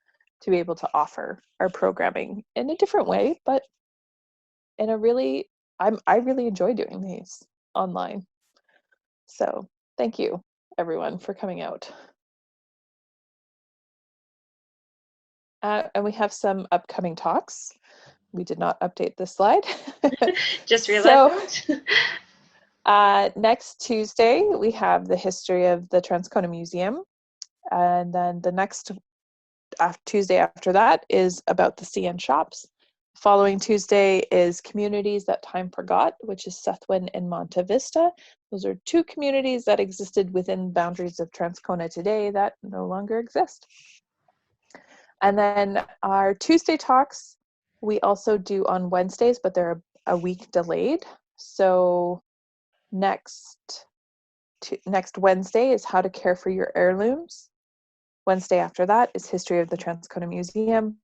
to be able to offer our programming in a different way, but in a really, I really enjoy doing these online. So thank you everyone for coming out. And we have some upcoming talks. We did not update this slide. Just realized. So next Tuesday, we have the history of the Transcona Museum. And then the next Tuesday after that is about the CN shops. Following Tuesday is Communities That Time Forgot, which is Sethwin and Monte Vista. Those are 2 communities that existed within boundaries of Transcona today that no longer exist. And then our Tuesday talks, we also do on Wednesdays, but they're a week delayed. So next Wednesday is How to Care for Your Heirlooms. Wednesday after that is History of the Transcona Museum.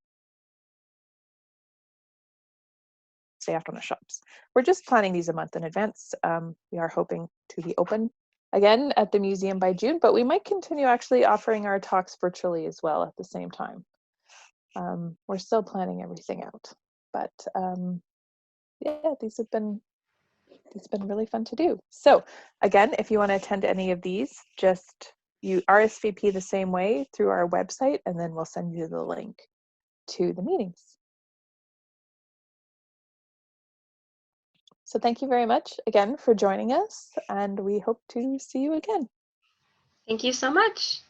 After the shops. We're just planning these a month in advance. We are hoping to be open again at the museum by June, but we might continue actually offering our talks virtually as well at the same time. We're still planning everything out, but yeah, these have been really fun to do. So again, if you want to attend any of these, just you RSVP the same way through our website, and then we'll send you the link to the meetings. So thank you very much again for joining us, and we hope to see you again. Thank you so much.